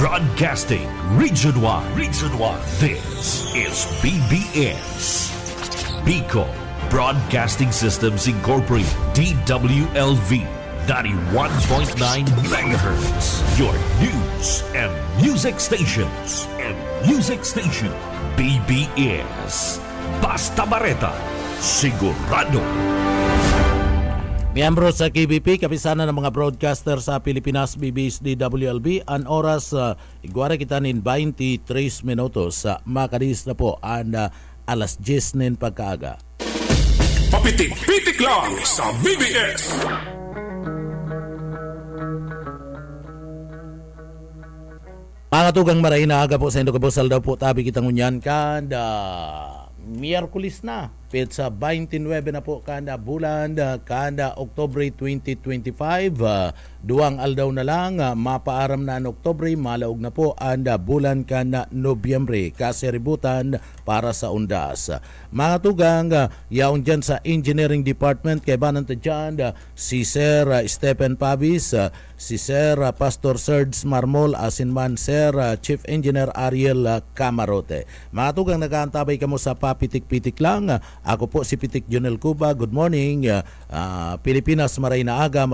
Broadcasting Region 1. Region 1. This is BBS. Bicol Broadcasting Systems Incorporated. DWLV 91.9 MHz. Your news and music stations. BBS. Basta Bareta. Sigurado. Miyembro sa KBP, kapisanan ng mga broadcaster sa Pilipinas, BBS DWLB, ang oras iguara kita nin 23 minutos sa makadis na po ang alas 10 nin pagkaaga. Papitik-pitik lang sa BBS. Mga tugang maray na aga po sa Indocabosal daw po tabi kitang unyan kanda Miyerkules na petsa 29 na po kanda bulan kanda Oktubre 2025 duwang aldaw na lang mapaaram na ang Oktubre malaog na po anda bulan kanda Nobyembre kaseributan para sa undas. Mga tugang yaon dyan sa Engineering Department kay banan ta dyan si Sir Stephen Pavis, si Sir Pastor Serge Marmol asinman Sir Chief Engineer Ariel Camarote. Mga tugang nagaantabay kamo sa papitik-pitik lang. Ako po si Pitik Junel Cuba. Good morning. Pilipinas maray na aga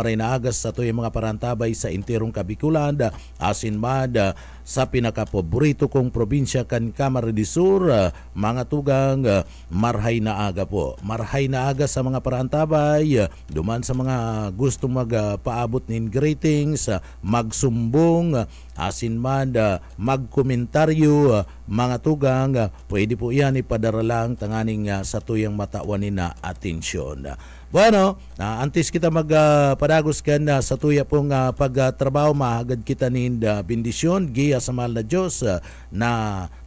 sa tuyong mga parantabay sa intirong Kabikulan asinman sa pinakapaborito kong probinsya kan Camarines Sur. Mga tugang marhay na aga po. Marhay na aga sa mga parantabay. Duman sa mga gusto magpaabot nin greetings, magsumbong, asinman magkomentaryo, mga tugang pwede po yan ipadara lang tanganing sa tuyang matawanin na atensyon. Bueno, antes kita magpadagos kan sa tuya pong pagtrabaho, mahagad kita nin bendisyon, giya sa mahal na Diyos na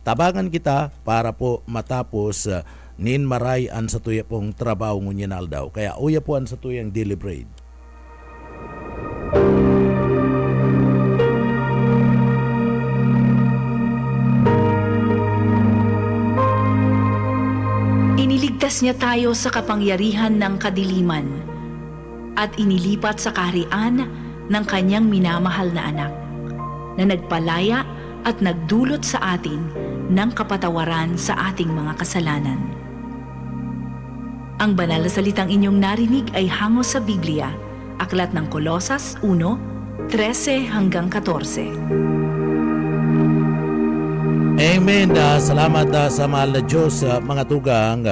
tabangan kita para po matapos nin maray an sa tuya pong trabaho ngunyan aldaw. Kaya uya po an sa tuyang deliberate. Iniligtas niya tayo sa kapangyarihan ng kadiliman at inilipat sa kaharian ng kanyang minamahal na anak na nagpalaya at nagdulot sa atin ng kapatawaran sa ating mga kasalanan. Ang banal na salitang inyong narinig ay hango sa Biblia, Aklat ng Kolosas 1:13 hanggang 14. Amen. Salamat sa mahal na Diyos, mga tugang.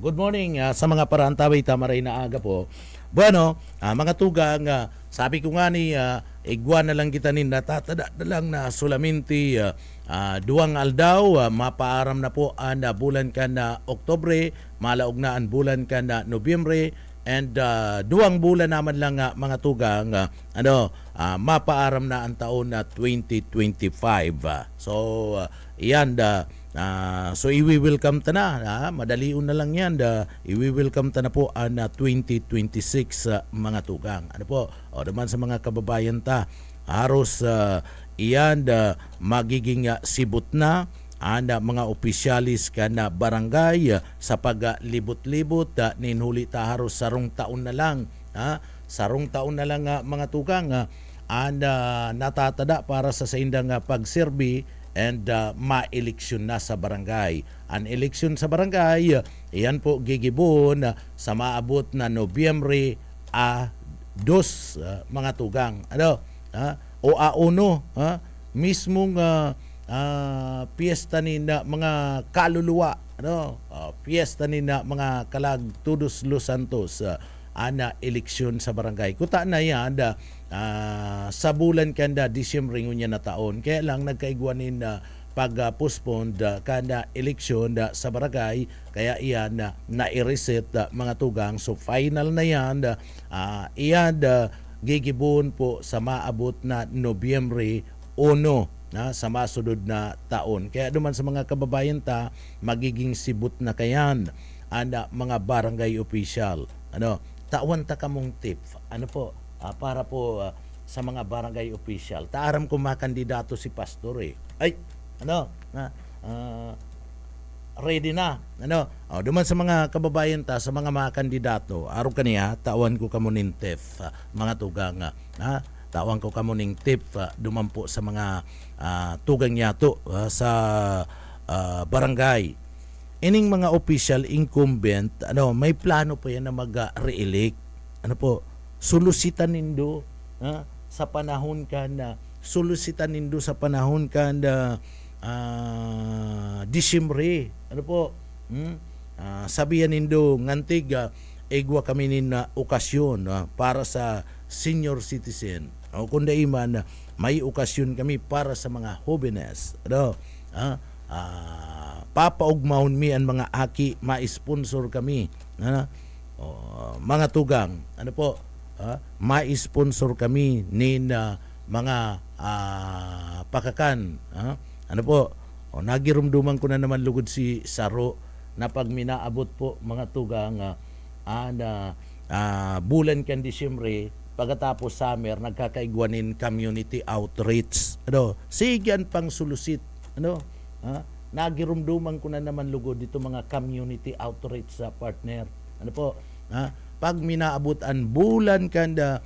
Good morning sa mga parantaway tamaray na aga po. Bueno, mga tugang, sabi ko nga ni igwa na lang kita nin natatada na lang na sulaminti duwang aldaw, mapaaram na po ang bulan ka na Oktubre, malaog na ang bulan ka na Nobyembre, and duwang bulan naman lang mga tugang mapaaram na ang taon na 2025. So iyan so i-welcome ta na madaliun na lang yan i-welcome ta na po ang 2026 mga tugang. Ano po naman sa mga kababayan ta haros iyan magiging sibot na ang mga opisyalis ka na barangay sa paglibot-libot ninhuli ta haros sarong taon na lang sarong taon na lang mga tugang natatada para sa indang pagserbi and ma-eleksyon na sa barangay. Ang eleksyon sa barangay iyan po gigibon sa maabot na Nobyembre 2 mga tugang o A1 mismong piyesta ni na mga kaluluwa piyesta ni na mga kalag Todos los Santos ana eleksyon sa barangay. Kuta na yan sa bulan kanda Disyembre ngunya na taon. Kaya lang nagkaigwanin pag-postpone kanda eleksyon sa barangay. Kaya iyan na-reset mga tugang. So final na yan. Iyan gigibon po sa maabot na Nobyembre 1 sa masunod na taon. Kaya duman sa mga kababayan ta magiging sibot na kayan mga barangay official. Tawan ta kamong tip. Para po sa mga barangay official. Taaram ko makandidato si pastor ready na. Duman sa mga kababayan ta, sa mga kandidato, araw kaniya, tawan ko kamo nin tip, mga tugang. tawang ko kamo ning tip dumampo sa mga tugang niya to sa barangay. Ining mga official incumbent, may plano po yan na mag-re-elect. Sulusitan nindo sa panahon na Disyembre. Sabihan nindo ngantig egwa kami na okasyon para sa senior citizen. Kundi man may okasyon kami para sa mga jóvenes. Papaugmahon mi ang mga aki, ma-sponsor kami. Mga tugang, ma-sponsor kami ni mga pakakan. Nagirumduman ko na naman lugod si Saro na pag minaabot po mga tugang bulan kan Disyembre, pagkatapos summer, nagkakaigwanin community outreach. Sigyan pang sulusit. Nagirumduman ko na naman lugod dito mga community outreach sa partner. Pag minaabutan bulan kanda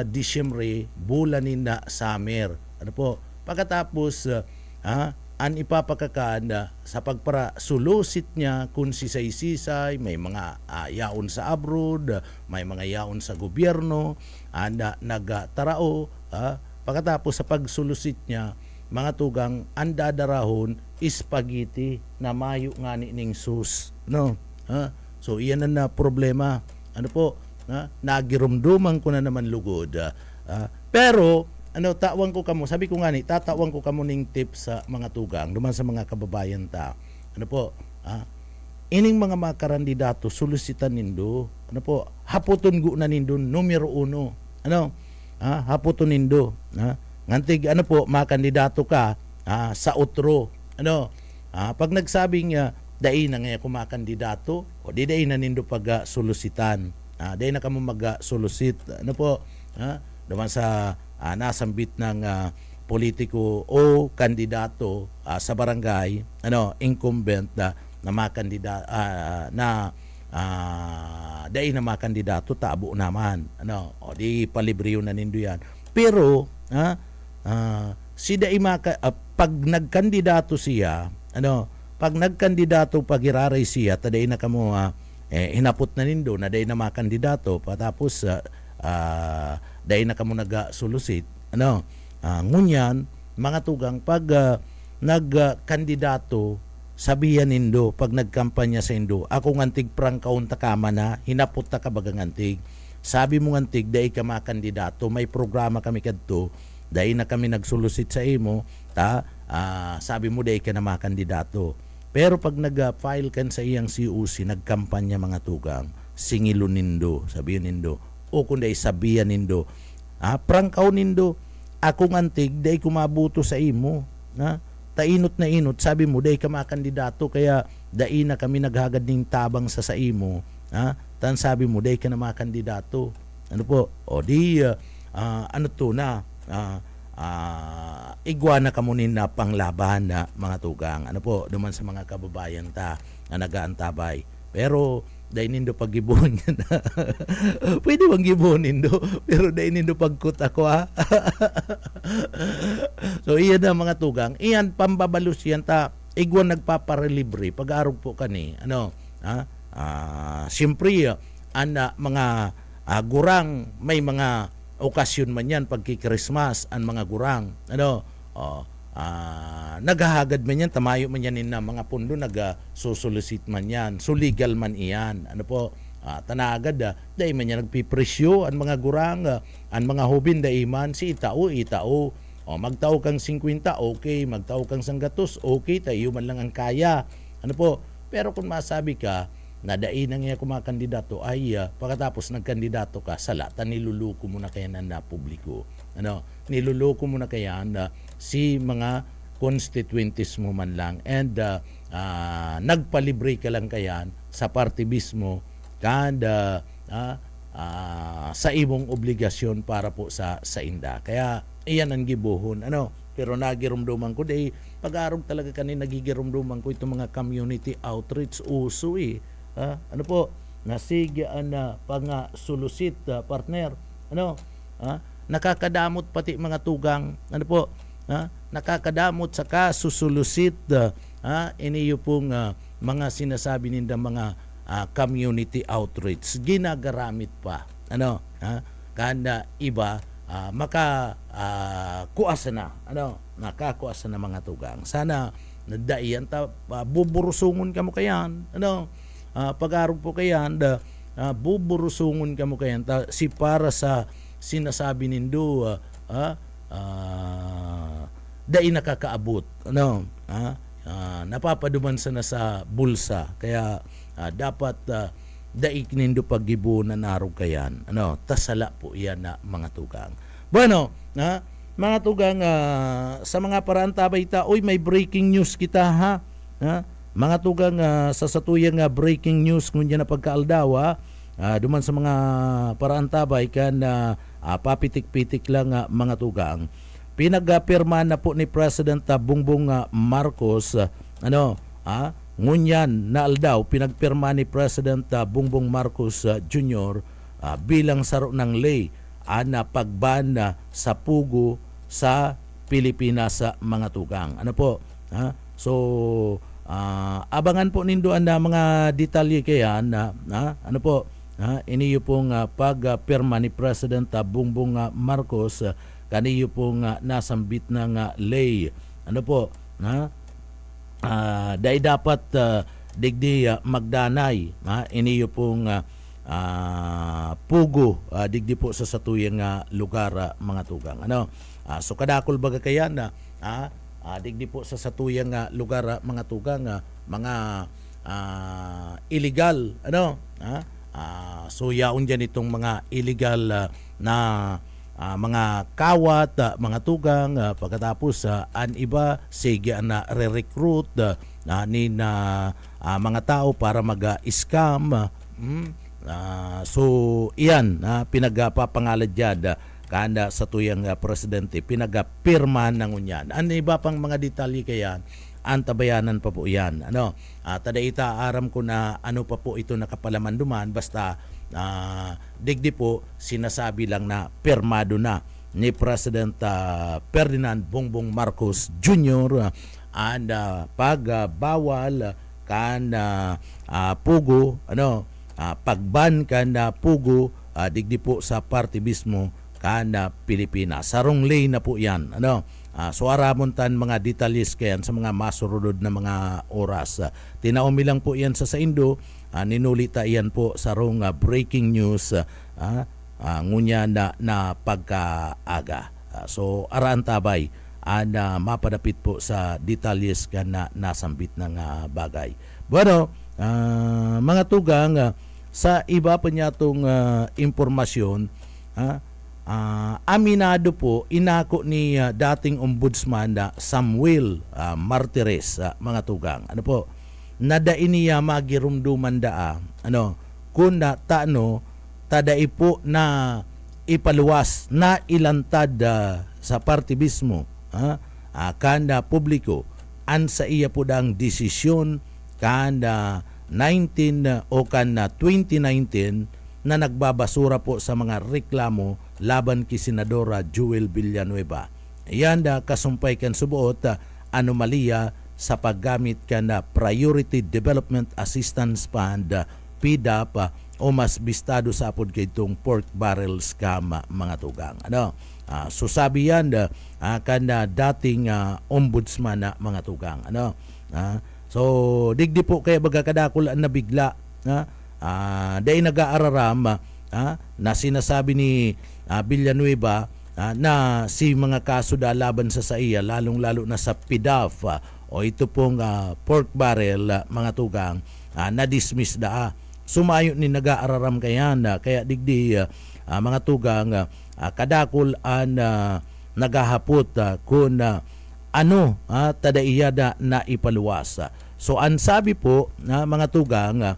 Disyembre, bulanin na summer. Pagkatapos an ipapakakanda sa pagpara sulusit niya kung sisay-sisay, may mga yaon sa abroad, may mga yaon sa gobyerno, nagtarao. Pagkatapos sa pagsulusit niya, mga tugang andadarahon spaghetti na mayo nga ning sus. So iyan na problema. Nagirumduman ko na naman lugod. Pero tawang ko kamo, sabi ko nga tatawang ko kamo ning tips sa mga tugang, duman sa mga kababayan ta. Ining mga makarandidato, sulusitan nindo. Haputon gu na nindo, numero 1. Haputon nindo. Ngantig, makandidato ka sa utro. Pag nagsabing dai na nga kumakandidato, o di dai na nindo pag sulusitan. Dai na kamo mag-sulusit. Duman sa nasambit ng politiko o kandidato sa barangay, incumbent na makandidato dai na makandidato tabo naman, o di palibriyo na nindo yan. Pero si dai pag nagkandidato siya, pag nagkandidato pagiraray siya, taday na kamo hinapot na nindo na day na makandidato, patapos dahil na kamo nagsulusit. Ngunyan, mga tugang, pag nagkandidato, sabihan nindo, pag nagkampanya sa indo, ako ngantig prang kaunta kama na, hinapot ta ka bagang ngantig. Sabi mo ngantig, dahil ka makandidato, may programa kami kadto, dahil na kami nagsulusit sa imo, sabi mo dahil ka na makandidato. Pero pag nag-file kan sa iyang COC, nagkampanya mga tugang, singilo nindo, sabihan nindo, o kundi sabihan nindo, prangkaw nindo, ako ngantig, dahi kumabuto sa imo, tainot na inot, sabi mo, dahi ka makandidato, kaya dahi na kami naghagad ng tabang sa imo, tan sabi mo, dahi ka na makandidato. O di, igwana ka munin na panglaban na mga tugang. Duman sa mga kababayan ta na nagaantabay. Pero, dahil nindo pag-gibon yan. Pwede bang gibon nindo? Pero dahil nindo pagkut ako So iyan na mga tugang. Iyan pambabalus yan ta. Igwan nagpaparelibre. Pag-arog po kani. Siyempre, mga gurang, may mga okasyon man yan pagki-Christmas ang mga gurang. Naghahagad man yan, tamayo man yan na mga pundo, nagsusulusit man yan, so legal man iyan. Tanagad, dahil man yan nagpipresyo ang mga gurang, ang mga hobin, dahil man si itao. Magtao kang 50, okay. Magtao kang 100, okay. Tayo man lang ang kaya. Pero kung masabi ka, na dahil na nga kumakandidato, ay pagkatapos nagkandidato ka, salata, niluluko mo na kaya na publiko. Niluluko mo na kaya na si mga constituencies mo man lang, and nagpalibre ka lang kayan sa partibismo kada sa imong obligasyon para po sa inda. Kaya iyan ang gibuhon. Pero nagirumduman ko, dahil pag-arog talaga kanin nagigirumduman ko itong mga community outreach uso nasigyaan na pang sulusit partner. nakakadamot pati mga tugang, nakakadamot sa kasusulusit, iniyo pong mga sinasabi ninda mga community outreach ginagaramit pa kanda iba kuasa na nakakuasa na mga tugang. Sana nadaiyan ta buburusungon kamo kayan pag-arog po kayan buburusungon kamo kayan ta si para sa sinasabi nindo dai nakakaabot napapaduman sana sa bulsa kaya dapat daik nindo paggibunan narog kayan tasala po yan na mga tugang. Bueno mga tugang sa mga paraan tabay ta may breaking news kita mga tugang sa satuyang breaking news kunya na pagkaaldawa duman sa mga paraan tabay kan papitik-pitik lang mga tugang. Pinagpirma na po ni President Bongbong Marcos ngunyan na aldaw pinagpirma ni President Bongbong Marcos Jr. Bilang saro ng ley na pagban sa pugo sa Pilipinas sa mga tugang. So abangan po nindo na mga detalye kayan iniyo pong pagpirma ni President Bongbong Marcos kaniyo pong nasambit ng ley dahil dapat digdi magdanay iniyo pong pugo digdi po sa satuyang lugar mga tugang so kadakol baga kayan digdi po sa satuyang lugar mga tugang mga illegal so yaon dyan itong mga illegal na mga kawat, mga tugang pagkatapos an iba sige na re-recruit ni mga tao para mag-scam so iyan pinagpapangalad dyan kanda sa tuyang presidente pinagpirma ng unyan. Ano iba pang mga detalye kayan antabayanan pa po yan tadaita aram ko na ano pa po ito nakapalaman duman basta digdi po sinasabi lang na pirmado na ni President Ferdinand Bongbong Marcos Jr. and pagbawal kan pugo pagban kan pugo digdi po sa partibismo kan Pilipinas. Sarong lay na po yan so aramon tan mga detalyes kayan sa mga masurudod na mga oras. Tinaumi lang po yan sa Indo. Ninulita yan po sa rong breaking news ngunya na pagkaaga. So araan tabay mapadapit po sa detalyes ka na nasambit ng bagay. Bueno, mga tugang sa iba pa niya itong impormasyon aminado po inako ni dating ombudsman Samuel Martires mga tugang nadain niya magirumduman kung tadai po na ipaluwas na ilantad sa partibismo kanda publiko an sa iya po dang desisyon kanda 2019 na nagbabasura po sa mga reklamo laban ki Senadora Joel Villanueva. Yan kasumpay kan subuot anomalya sa paggamit na Priority Development Assistance Fund PDAP o mas bistado sa apod kay itong pork barrel scam mga tugang. So sabi yan kanda dating ombudsman mga tugang. So digdi po kaya bagakadakul na bigla dahil nag-aararam na sinasabi ni Villanueva na si mga kaso laban sa iya lalong-lalo na sa PDAF o ito pong pork barrel mga tugang na-dismiss sumayo ni nag-aararam kayan kaya digdi mga tugang kadakul naghahapot kung tadaiyada na ipaluwas. So ang sabi po mga tugang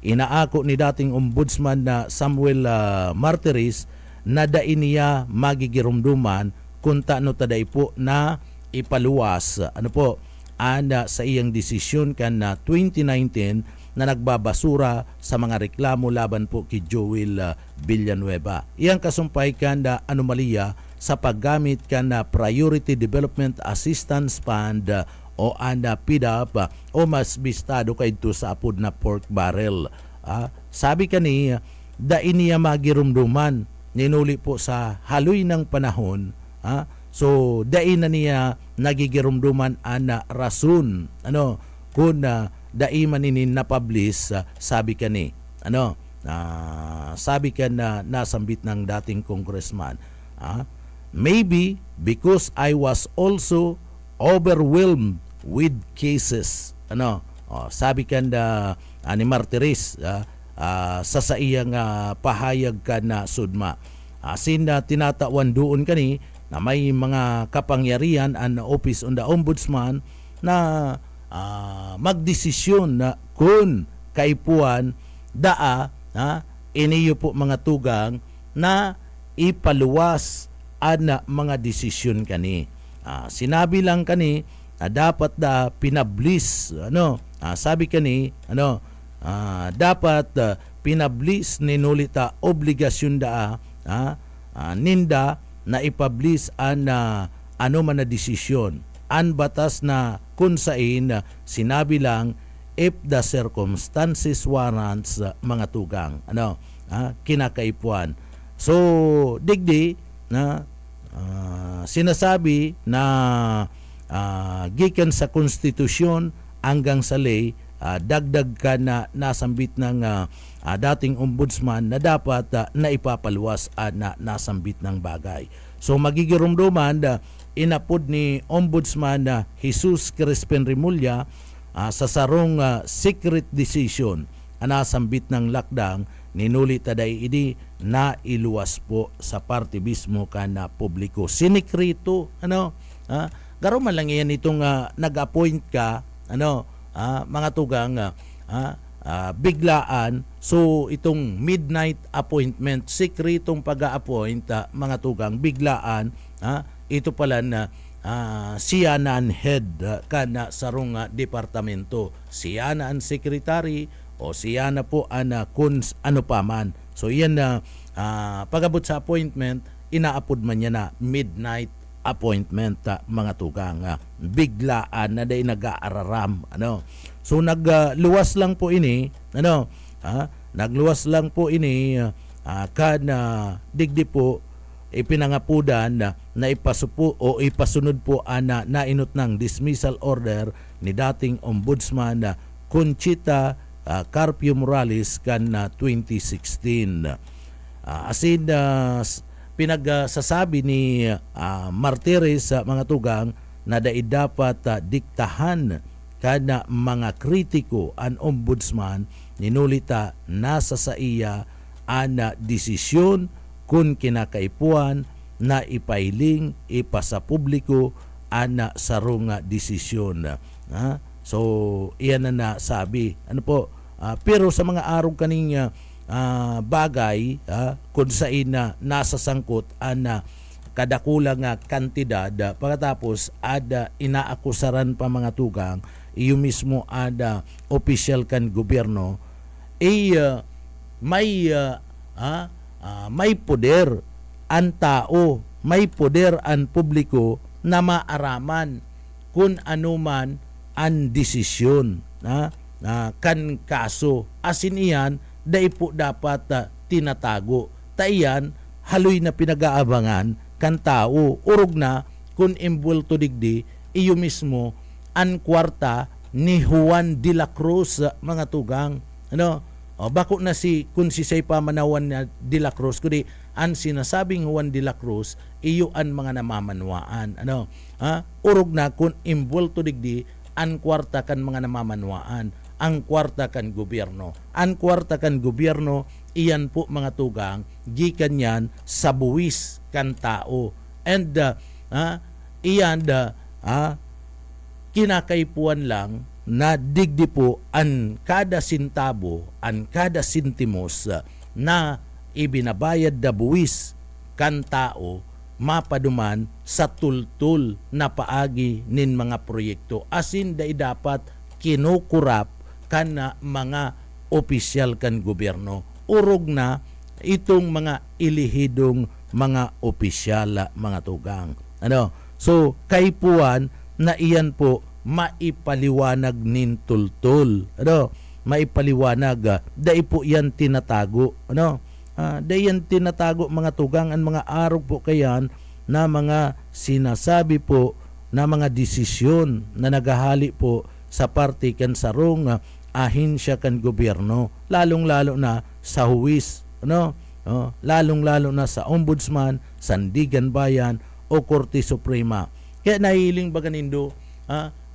inaako ni dating ombudsman na Samuel Martires na dain niya magigirumduman kung taano taday po na ipaluwas sa iyang desisyon kan na 2019 na nagbabasura sa mga reklamo laban po kay Joel Villanueva. Iyang kasumpay kanda anomalya sa paggamit kanda Priority Development Assistance Fund o anda PDAP o mas bistado kay ito sa apod na pork barrel. Sabi kani dain niya magirumduman ninuli po sa haloy ng panahon. So dain na niya nagigirumduman ana rason kung dai man ini na-publish, sabi kani sabi ka na nasambit ng dating congressman, maybe because I was also overwhelmed with cases. Sabi ka na ni Martires sa iyang pahayag ka na sudma. Asin na tinatawan doon kani na may mga kapangyarihan ang Office on the Ombudsman na magdesisyon na kung kaipuan iniyo po mga tugang na ipaluwas ang mga desisyon kani. Sinabi lang kani na dapat pinablis sabi kani dapat pinablis ninulita obligasyon ninda na ipublish an man na desisyon an batas na kung sain sinabi lang if the circumstances warrants mga tugang kinakaipuan. So digdi na sinasabi na gikan sa konstitusyon hanggang sa lay dagdag ka na nasambit ng dating ombudsman na dapat na ipapaluwas na nasambit ng bagay. So magigirumduman inapod ni Ombudsman Jesus Crispin Remulla sa sarong secret decision nasambit ng lakdang ninuli taday idi na iluwas po sa parte mismo kana publiko. Sinikrito garo man lang yan itong nag-appoint ka mga tugang biglaan. So itong midnight appointment, sikretong pag-a-appoint mga tugang biglaan, ito pala na siya na ang head kana sarong departamento, siya na ang secretary o siya na po kun ano pa man. So yan na pag-abot sa appointment, inaapod man niya na midnight appointment mga tugang biglaan na day nag-aararam so nagluwas lang po ini nagluwas lang po ini kana digdi po ipinangapudan na ipasupo o ipasunod po nainot ng dismissal order ni dating ombudsman Conchita Carpio Morales kan 2016 asin pinagsasabi ni Martires mga tugang na dapat diktahan kada mga kritiko ang ombudsman ninulita nasa sa iya ana desisyon kung kinakaipuan na ipailing ipasa publiko ana sarong desisyon. So iyan na sabi pero sa mga araw kaning bagay kung saan nasa sangkot kadakulang kantidad pagkatapos inaakusaran pa mga tugang iyo mismo official kan gobyerno may poder ang tao, may poder ang publiko na maaraman kung anuman ang desisyon kan kaso asin iyan dai po dapat tinatago. Taiyan haloy na pinag-aabangan kan tao urog na kung imbulto digdi iyo mismo ang kwarta ni Juan de la Cruz mga tugang bako na kung si say pamanawan na de la Cruz kundi ang sinasabing Juan de la Cruz iyo ang mga namamanwaan urog na kung imbulto digdi ang kwarta kan mga namamanwaan ang kwarta kan gobyerno. Ang kwarta kan gobyerno, iyan po mga tugang, gikan yan sa buwis kan tao. And iyan kinakaipuan lang na digdi po ang kada sintabo, ang kada sintimos na ibinabayad da buwis kan tao mapaduman sa tultul na paagi nin mga proyekto. Asin da dapat kinukurap kana mga opisyal kan gobyerno. Urog na itong mga ilihidong mga opisyal mga tugang. So kay puan na iyan po maipaliwanag nin tultul. Maipaliwanag, dai po yan tinatago. Dai yan tinatago mga tugang, ang mga arog po kayan na mga sinasabi po na mga desisyon na naghahali po sa parte kan sarong ahensya kan gobyerno, lalong-lalo na sa huwis, lalong-lalo na sa ombudsman, sandigan bayan o Korte Suprema. Kaya nahiling baga nindo,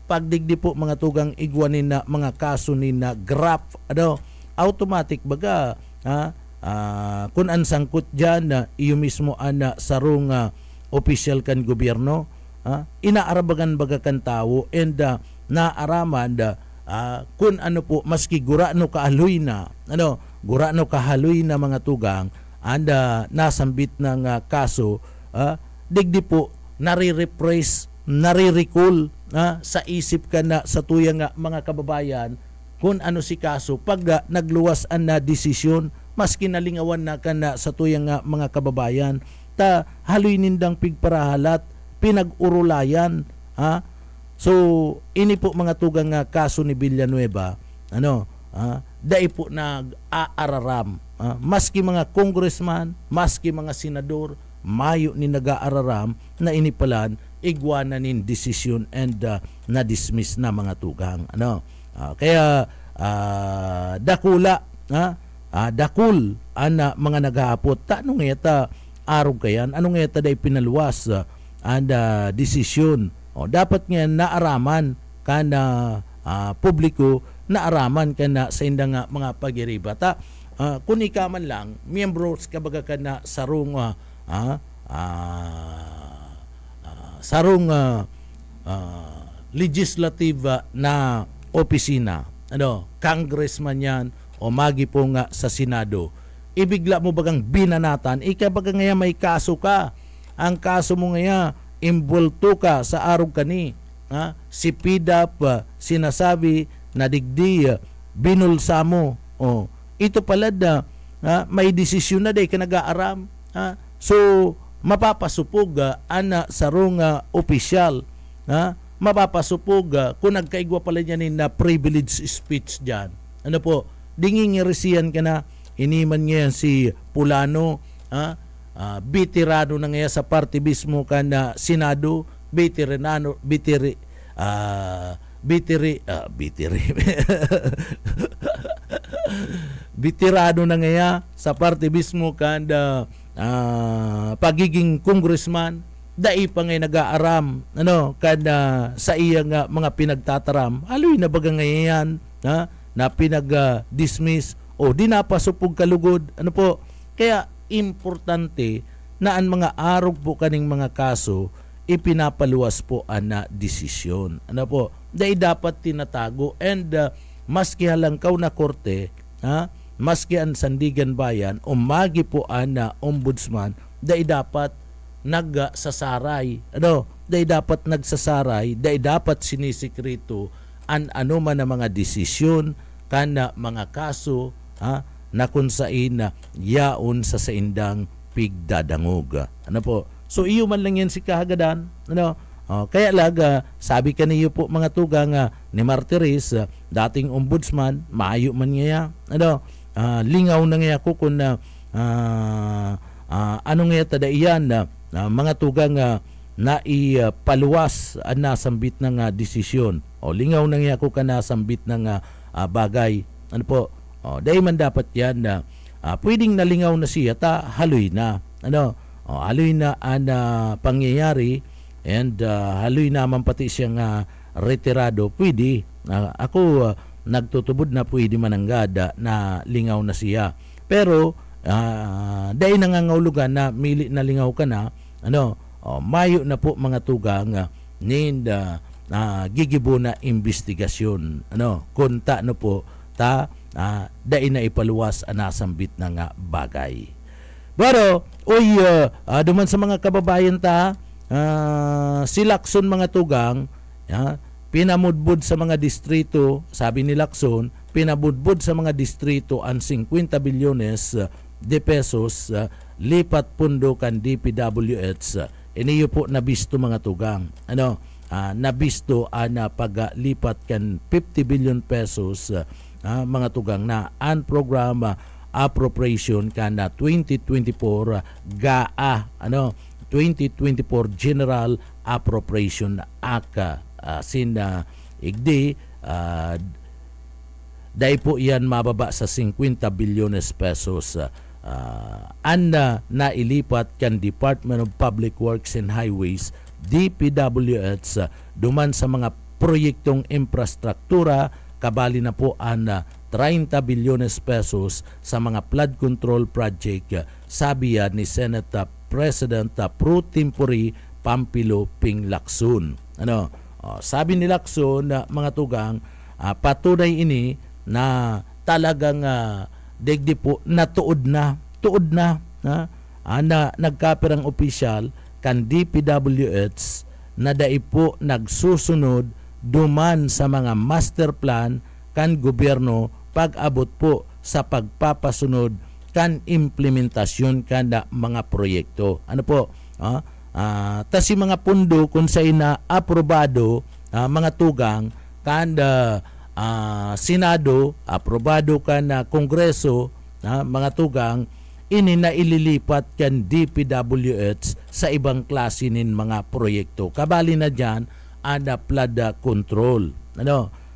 pagdigdi po mga tugang igwanin na mga kaso ni na graph, automatic baga, kung ang sangkot dyan na iyo mismo ana sarong official kan gobyerno, inaarabagan baga kan tao and naaraman kung ano po maski gurano kahaloy na mga tugang anda nasambit ng kaso, digdi po nare-repress, nare-recall sa isip ka na sa tuyang mga kababayan kung ano si kaso pag nagluwas an na desisyon maski nalingawan na ka na sa tuyang mga kababayan ta haloy nindang pigparahalat pinag-urulayan. So ini po mga tugang kaso ni Villanueva, dai po nag-aararam, maski mga congressman, maski mga senador, mayo ni nag-aararam na inipalan igwana nin decision and na-dismiss na mga tugang. Kaya dakula, dakul ana mga naghahapot, tanong eta arog kayan, anong eta day pinaluwas and decision. Dapat nga naaraman ka na publiko, naaraman ka na sa indang mga pagiribata. Kung ikaman lang, miyembros kabaga ka na sarong legislative na opisina, congressman yan o magi po nga sa Senado, ibigla mo bagang binanatan, ikabaga nga may kaso ka, ang kaso mo nga imbulto ka sa arog kani, si PDAP sinasabi na digdi binulsa mo, ito pala na may desisyon na day ka nag-aaram, so mapapasupog ana sarong opisyal, mapapasupog kung nagkaigwa pala niya na privilege speech dyan, dinging resiyan ka na, iniman niya si Pulano, bitirano na nga sa party mismo ka na Senado, bitirano na nga sa party mismo ka na pagiging congressman, dai pa ngay nag-aaram kada sa iya nga mga pinagtataram, aloy na baga ngayon na pinag-dismiss o di napasupog kalugod, kaya importante na ang mga arog po kaning mga kaso ipinapaluwas po ana desisyon. Dahil dapat tinatago and maski halangkaw na korte, maski ang sandigan bayan o magi po ana ombudsman, dahil dapat nagsasaray, dahil dapat nagsasaray, dahil dapat sinisikreto an ano man na mga desisyon kana mga kaso na kung saan na yaon sa saindang pigdadangog. So iyo man lang yan si kahagadan. Kaya laga, sabi ka niyo po mga tugang ni Martires, dating ombudsman, maayo man niya. Lingaw na nga ako kung ano nga tada iyan mga tugang na ipaluwas ang nasambit ng desisyon. Lingaw na nga ako ka nasambit ng bagay. Dahil man dapat yan na pwedeng nalingaw na siya ta haloy na. Haloy na ang pangyayari and haloy naman pati siyang retirado. Pwede. Ako nagtutubod na pwede mananggada na lingaw na siya. Pero dahil nangangahulugan na mili na lingaw ka na, mayo na po mga tugang gigibo na investigasyon. Kunta no po ta dahil na ipaluwas anasambit na nga bagay. Pero duman sa mga kababayan ta, si Lacson mga tugang, pinamudbud sa mga distrito, sabi ni Lacson, pinabudbud sa mga distrito ang 50 bilyones de pesos lipat pundo kan DPWH. Iniyo po nabisto mga tugang. Nabisto na paglipat kan 50 billion pesos mga tugang na ang program appropriation kana 2024 GAA 2024 General Appropriation Act igdi dahil po yan mababa sa 50 bilyones pesos. Nailipat kan Department of Public Works and Highways DPWH duman sa mga proyektong infrastruktura, kabali na po ang 30 bilyones pesos sa mga flood control project, sabi ni Senate President pro tempore Pampilo Ping Lacson. Sabi ni Lacson mga tugang, patunay ini na talagang digdi po na tuod na nagkapirang opisyal kan DPWH na dai po nagsusunod duman sa mga master plan kan gobyerno pag-abot po sa pagpapasunod kan implementasyon kada mga proyekto. Tas mga pundo kung sa ina aprobado mga tugang kanda Senado, aprobado kan Kongreso mga tugang, ini na ililipat kan DPWH sa ibang klase nin mga proyekto. Kabali na dyan ada flood control.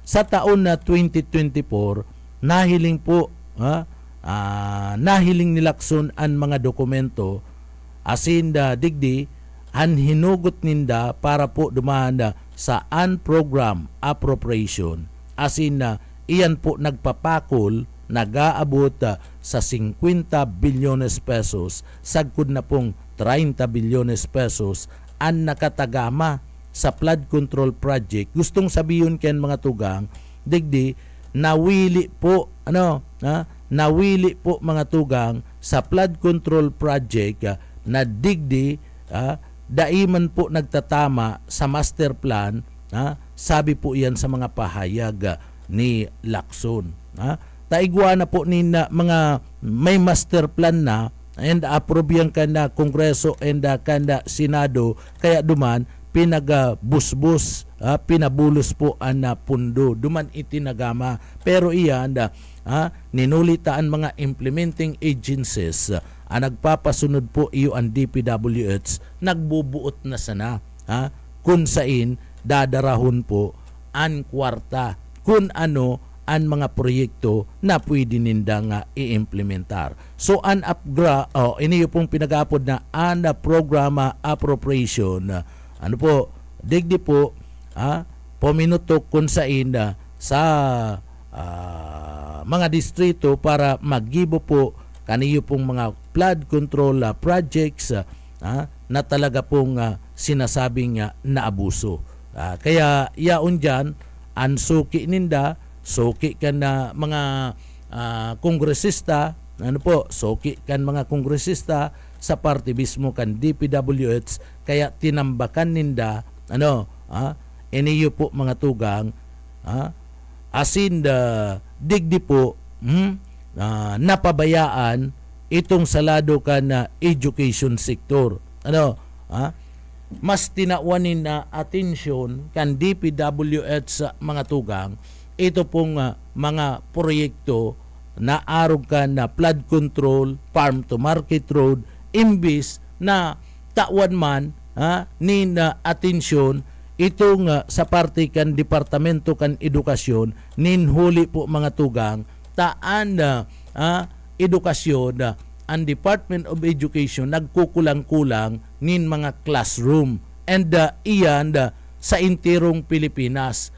Sa taon na 2024, nahiling po nahiling ni Lacson ang mga dokumento asin digdi ang hinugot ninda para po dumanda sa program appropriation asin iyan po nagpapakol nag-aabot sa 50 bilyones pesos sagkod na pong 30 bilyones pesos ang nakatagama sa flood control project. Gustong sabihin ken mga tugang digdi nawili po nawili po mga tugang sa flood control project na digdi daiman po nagtatama sa master plan, sabi po yan sa mga pahayag ni Lacson. Taigwa na po ni mga may master plan na and approve yan kanda Kongreso and kanda Senado, kaya duman pinagabusbus, pinabulos po ang pundo, duman itinagama. Pero iyan ninulitaan mga implementing agencies nagpapasunod po iyo ang DPWH, nagbubuot na sana kung sain dadarahon po ang kwarta kung ano ang mga proyekto na pwede ninda nga i-implementar. So iniyo pong pinag-apod na program appropriation digdi po pominutok kung sain sa mga distrito para magibo po kaniyo pong mga flood control projects na talaga pong sinasabing naabuso. Kaya yaon dyan, ang suki ninda, suki kan na mga kongresista, suki kan mga kongresista sa party mismo kan DPWH, kaya tinambakan ninda, iniyo po mga tugang, asin digdi po, napabayaan itong salado ka na education sector. Mas tinawanin na atensyon kan DPWH sa mga tugang ito pong mga proyekto na arog ka na flood control, farm to market road, imbis na tawan man ni na atensyon itong sa parte kan Departamento kan Edukasyon ninhuli po mga tugang taan edukasyon ang Department of Education nagkukulang-kulang nin mga classroom and iyan sa intirong Pilipinas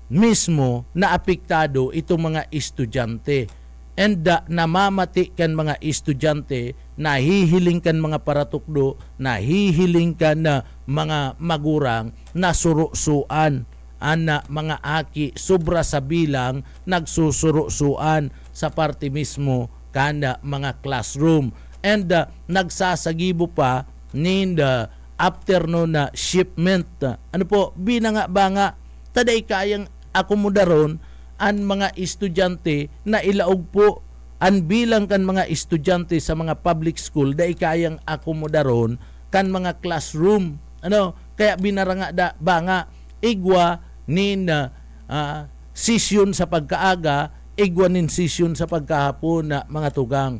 mismo na apektado itong mga estudyante and namamati kan mga estudyante, nahihiling kan mga paratukdo, nahihiling kan mga magurang na surusuan mga aki sobra sa bilang nagsusurusuan sa parte mismo kanda mga classroom and nagsasagibo pa nin after no na shipment binanga-banga taday kayang akomodaron an mga estudyante na ilaog po an bilang kan mga estudyante sa mga public school da ikayang akomodaron kan mga classroom. Kaya binaranga da ba nga igwa nin session sa pagkaaga, igwa nin session sa pagkahapon na mga tugang.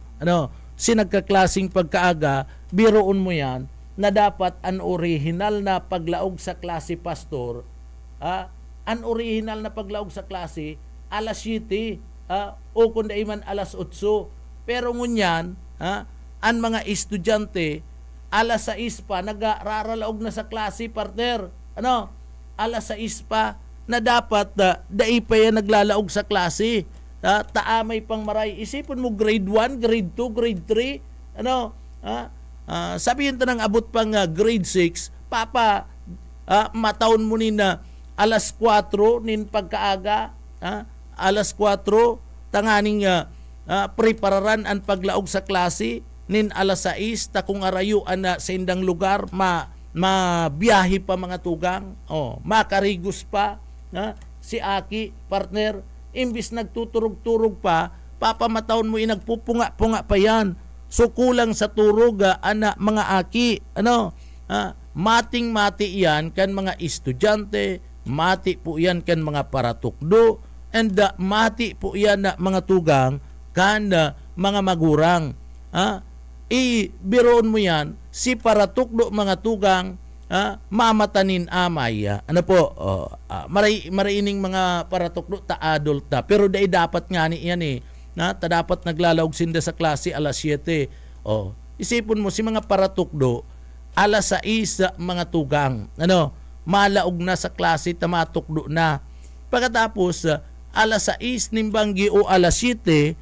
Sinagkaklasing pagkaaga, biroon mo yan na dapat an original na paglaog sa klase pastor, an original na paglaog sa klase alas 7 o kundi man alas 8. Pero ngunyan, ang mga estudyante alas 6 pa nagraralaog na sa klase, partner. Alas 6 pa na dapat dai pa yan naglalaog sa klase. Taamay pang maray. Isipon mo grade 1, grade 2, grade 3. Sabihin to nang abot pang grade 6, papa, mataon mo ni na alas 4 nin pagkaaga, alas 4 tanganing prepararan ang paglaog sa klase nin alas 6 ta kung arayuan na sa indang lugar mabiyahe pa mga tugang, makarigos pa si Aki, partner, imbis nagtuturog-turog pa, papamataon mo nagpupunga-punga pa yan. So kulang sa turog mga Aki, mating-mati yan kan mga estudyante, mati po yan kan mga paratukdo, and mati po yan na mga tugang kan mga magurang. Biroon mo yan, si paratukdo mga tugang, mamatanin amay. Mariining mga paratukdo ta adult ta. Pero dai dapat nga ni yan ta dapat naglalawag sinda sa klase alas 7. Isipon mo si mga paratukdo, alas 6 mga tugang. Malaog na sa klase ta matukdo na. Pagkatapos, alas 6 nimbanggi o alas 7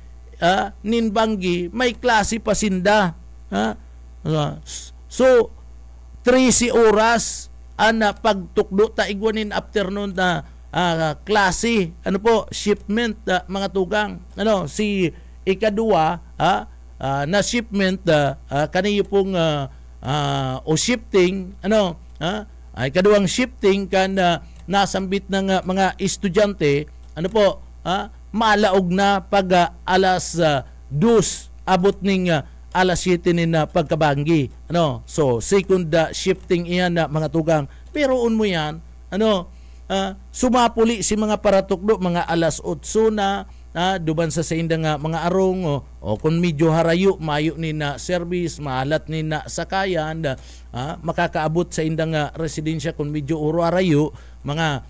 ninbanggi may klase pa sinda. So 13 oras ana pagtukdo ta igwanin afternoon na klase shipment mga tugang. Si ikadua na shipment kaniyo pong o shifting ikaduang shifting kan nasambit ng mga estudyante malaog na pag alas 2 abot ning alas 7 nin pagkabanggi. So second shifting iyan na mga tugang. Pero mo yan, sumapuli si mga paratukdo mga alas 8 na duban sa indang mga arong o kung medyo harayo mayo ni na service, mahalat ni na sakayan, makakaabot sa indang residensya kung medyo uro harayo mga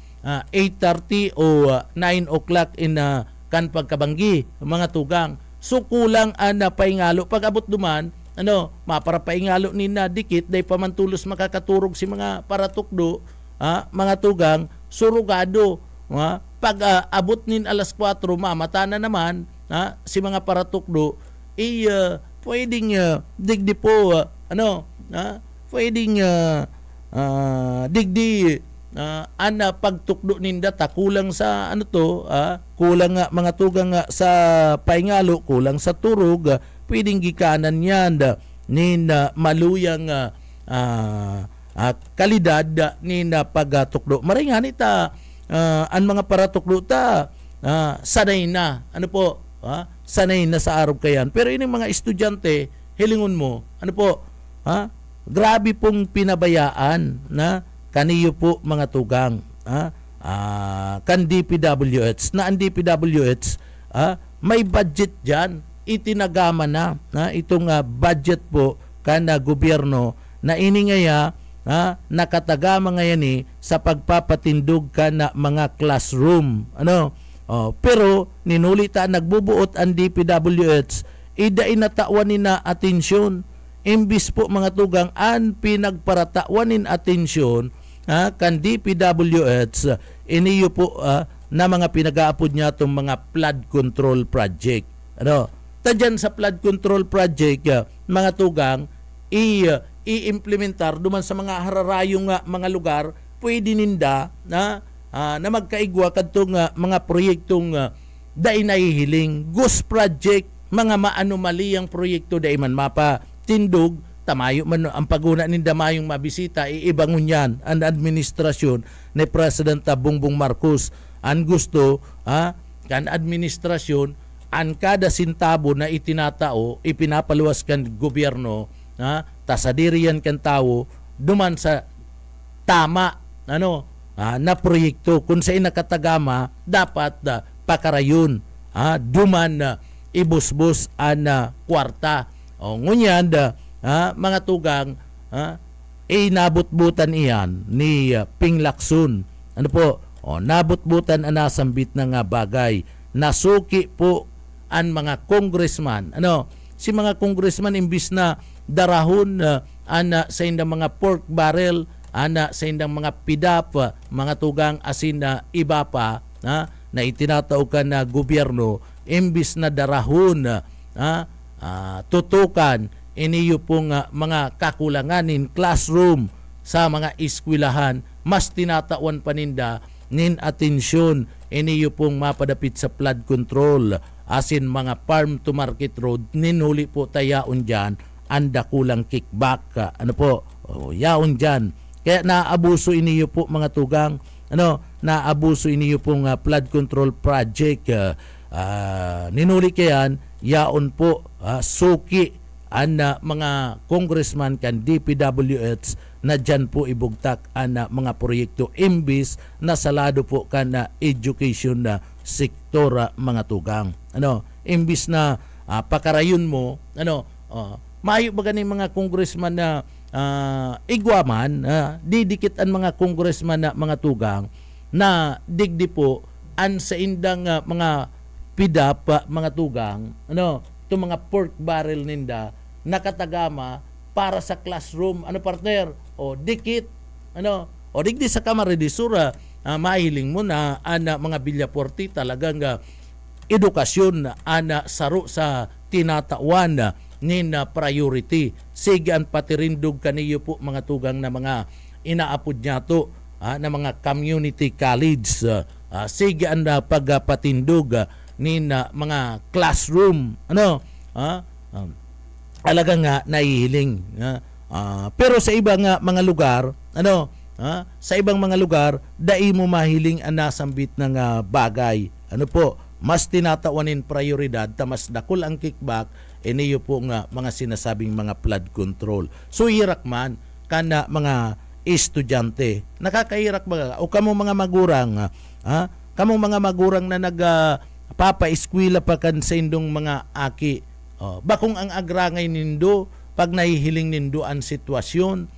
8:30 o 9 o'clock in kan pagkabanggi mga tugang. So kulang na paingalo pag abot duman mapara paingalo ni na dikit day pamantulos makakaturog si mga paratukdo mga tugang surugado pag abot nin alas 4 mamata na naman si mga paratukdo pwedeng digdi po pwedeng digdi ana pagtukdo ninda ta kulang sa kulang nga mga tugang sa paingalo, kulang sa turog, pwedeng gikanan yan nin maluyang kalidad nin pagtukdo. Maringan ita ang mga paratukdo ta sanay na sanay na sa araw kayan. Pero ining mga estudyante hilingon mo grabe pong pinabayaan na kaniyo po mga tugang kan DPWH na ang DPWH may budget dyan, itinagama na itong budget po kan gobyerno na iningaya nakatagama ngayon sa pagpapatindog kan mga classroom pero ninulita nagbubuot ang DPWH inatauan na atensyon imbis po mga tugang an pinagparatauanin atensyon kan DPWH iniyo po na mga pinag-aapod niya itong mga flood control project. Tadyan sa flood control project mga tugang i-implementar duman sa mga hararayong mga lugar pwede ninda na magkaigwa kadtong mga proyektong dai nahihiling ghost project, mga maanumaliyang proyekto dai man mapa tindog tamayo man ang paguna ninda mayong mabisita iibangon yan ang administrasyon ni President Bongbong Marcos ang gusto kan administrasyon ang kada sintabo na itinatao ipinapaluwas kan gobyerno tasadirian kan tao duman sa tama na proyekto kung sa nakatagama dapat pakarayon duman ibusbus an kwarta ngunyan mga tugang nabutbutan iyan ni Ping Lacson nabutbutan ang nasambit na nga bagay nasuki po ang mga congressman si mga congressman imbis na darahon sa indang mga pork barrel sa indang mga pidap mga tugang asin na iba pa na itinataukan na gobyerno imbis na darahon tutukan iniyo pong mga kakulanganin classroom sa mga eskwelahan mas tinatawan paninda nin atensyon iniyo pong mapadapit sa flood control asin mga farm to market road nin huli po tayaon dyan anda kulang kickback yaon dyan kaya naabuso iniyo po mga tugang naabuso iniyo pong flood control project ninuli kayan yaon po suki ang mga congressman kan DPWH na dyan po ibugtak ang mga proyekto imbis na salado po kan education na sektor mga tugang imbis na pakarayon mo maayo ba ganing mga congressman na igwaman didikit ang mga congressman na mga tugang na digdi po an sa indang mga pidap mga tugang itong mga pork barrel ninda nakatagama para sa classroom partner dikit digdi sa kamara di sura mahiling mo na mga bilyaporti talagang edukasyon saro sa tinatawan nin priority sige ang patirindog kaniyo po mga tugang na mga inaapod niya to na mga community college sige ang pagpatindog nin mga classroom alaga nga nahihiling pero sa ibang mga lugar sa ibang mga lugar dai mo mahiling ang nasambit ng bagay mas tinatawanin prioridad mas dakol ang kickback iniyo po nga mga sinasabing mga flood control so hirak man kana mga estudyante nakakahirak ba o kamo mga magurang kamo mga magurang na papa-eskwela pa kan sa indong mga aki bakong ang agrangay nindo pag nahihiling nindo ang sitwasyon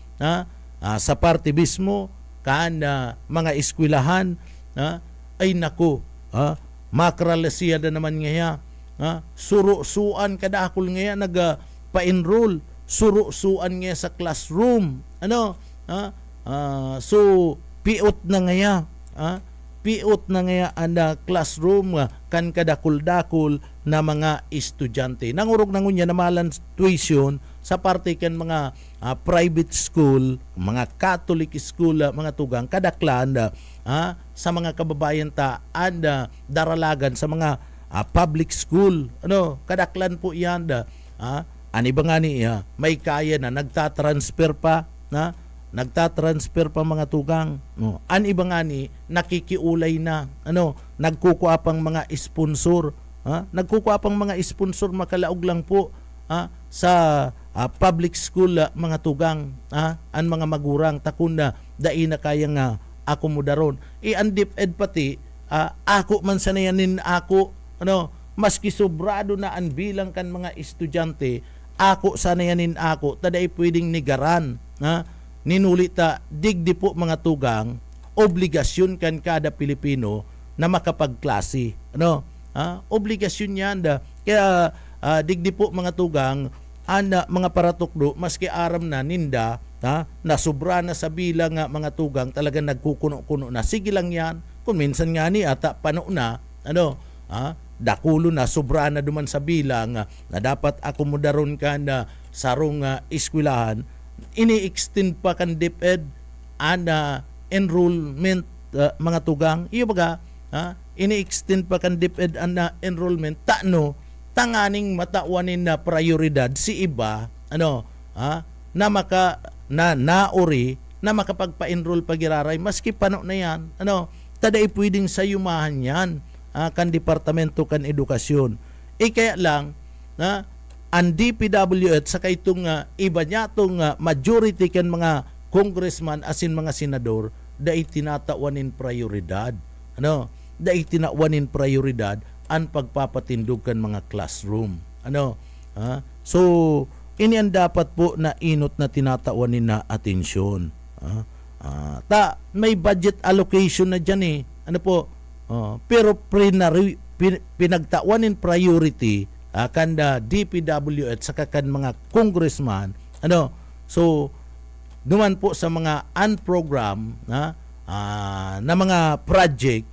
sa parte mismo kan mga eskwelahan ay naku makralasiya na naman ngaya suro-suan kada akol ngaya nagpa-enroll suro-suan ngaya sa classroom so piot na ngaya piot na ngaya ang classroom kan kadakul-dakul na mga estudyante. Nangurog na ngunya na malan tuition sa parte kan mga private school, mga Catholic school, mga tugang kadaklan sa mga kababayan ta daralagan sa mga public school. Kadaklan po yan ani ba nga ni may kaya na nagtatransfer pa nagtatransfer pa mga tugang an iba nga ni nakikiulay na nagkukuha pang mga sponsor nagkukuha pang mga sponsor makalaog lang po sa public school mga tugang an mga magurang takun na dai na kaya nga akomodaron an DepEd pati ako man sanayanin ako maski sobrado na an bilang kan mga estudyante ako sanayanin ako taday pwedeng nigaran ninulita digdi po mga tugang obligasyon kan kada Pilipino na makapagklase obligasyon yan kaya digdi po mga tugang mga paratukdo maski aram na ninda na sobra na sa bilang mga tugang talagang nagkukuno-kuno na sige lang yan kung minsan nga ni ata pano na dakulo na sobra na duman sa bilang na dapat akomodaron ka na sarong eskwelahan ini-extend pa kan DepEd enrollment mga tugang iyo baga ini-extend pa kan DepEd enrollment tanganing matawanin na prioridad si iba na nauri na makapagpa-enroll pagiraray maski pano na yan taday pwedeng sayumahan yan kan departamento kan edukasyon. Kaya lang ang DPWH sa itong iba niya itong majority kan mga congressman asin mga senador dahil tinatawanin prioridad. Dahil tinawanin prioridad ang pagpapatindog kan mga classroom. So ini ang dapat po na inot na tinatawanin na atensyon. May budget allocation na dyan pero pinagtawanin priority kanda DPWH sa kan mga congressman. So duman po sa mga unprogram na mga project,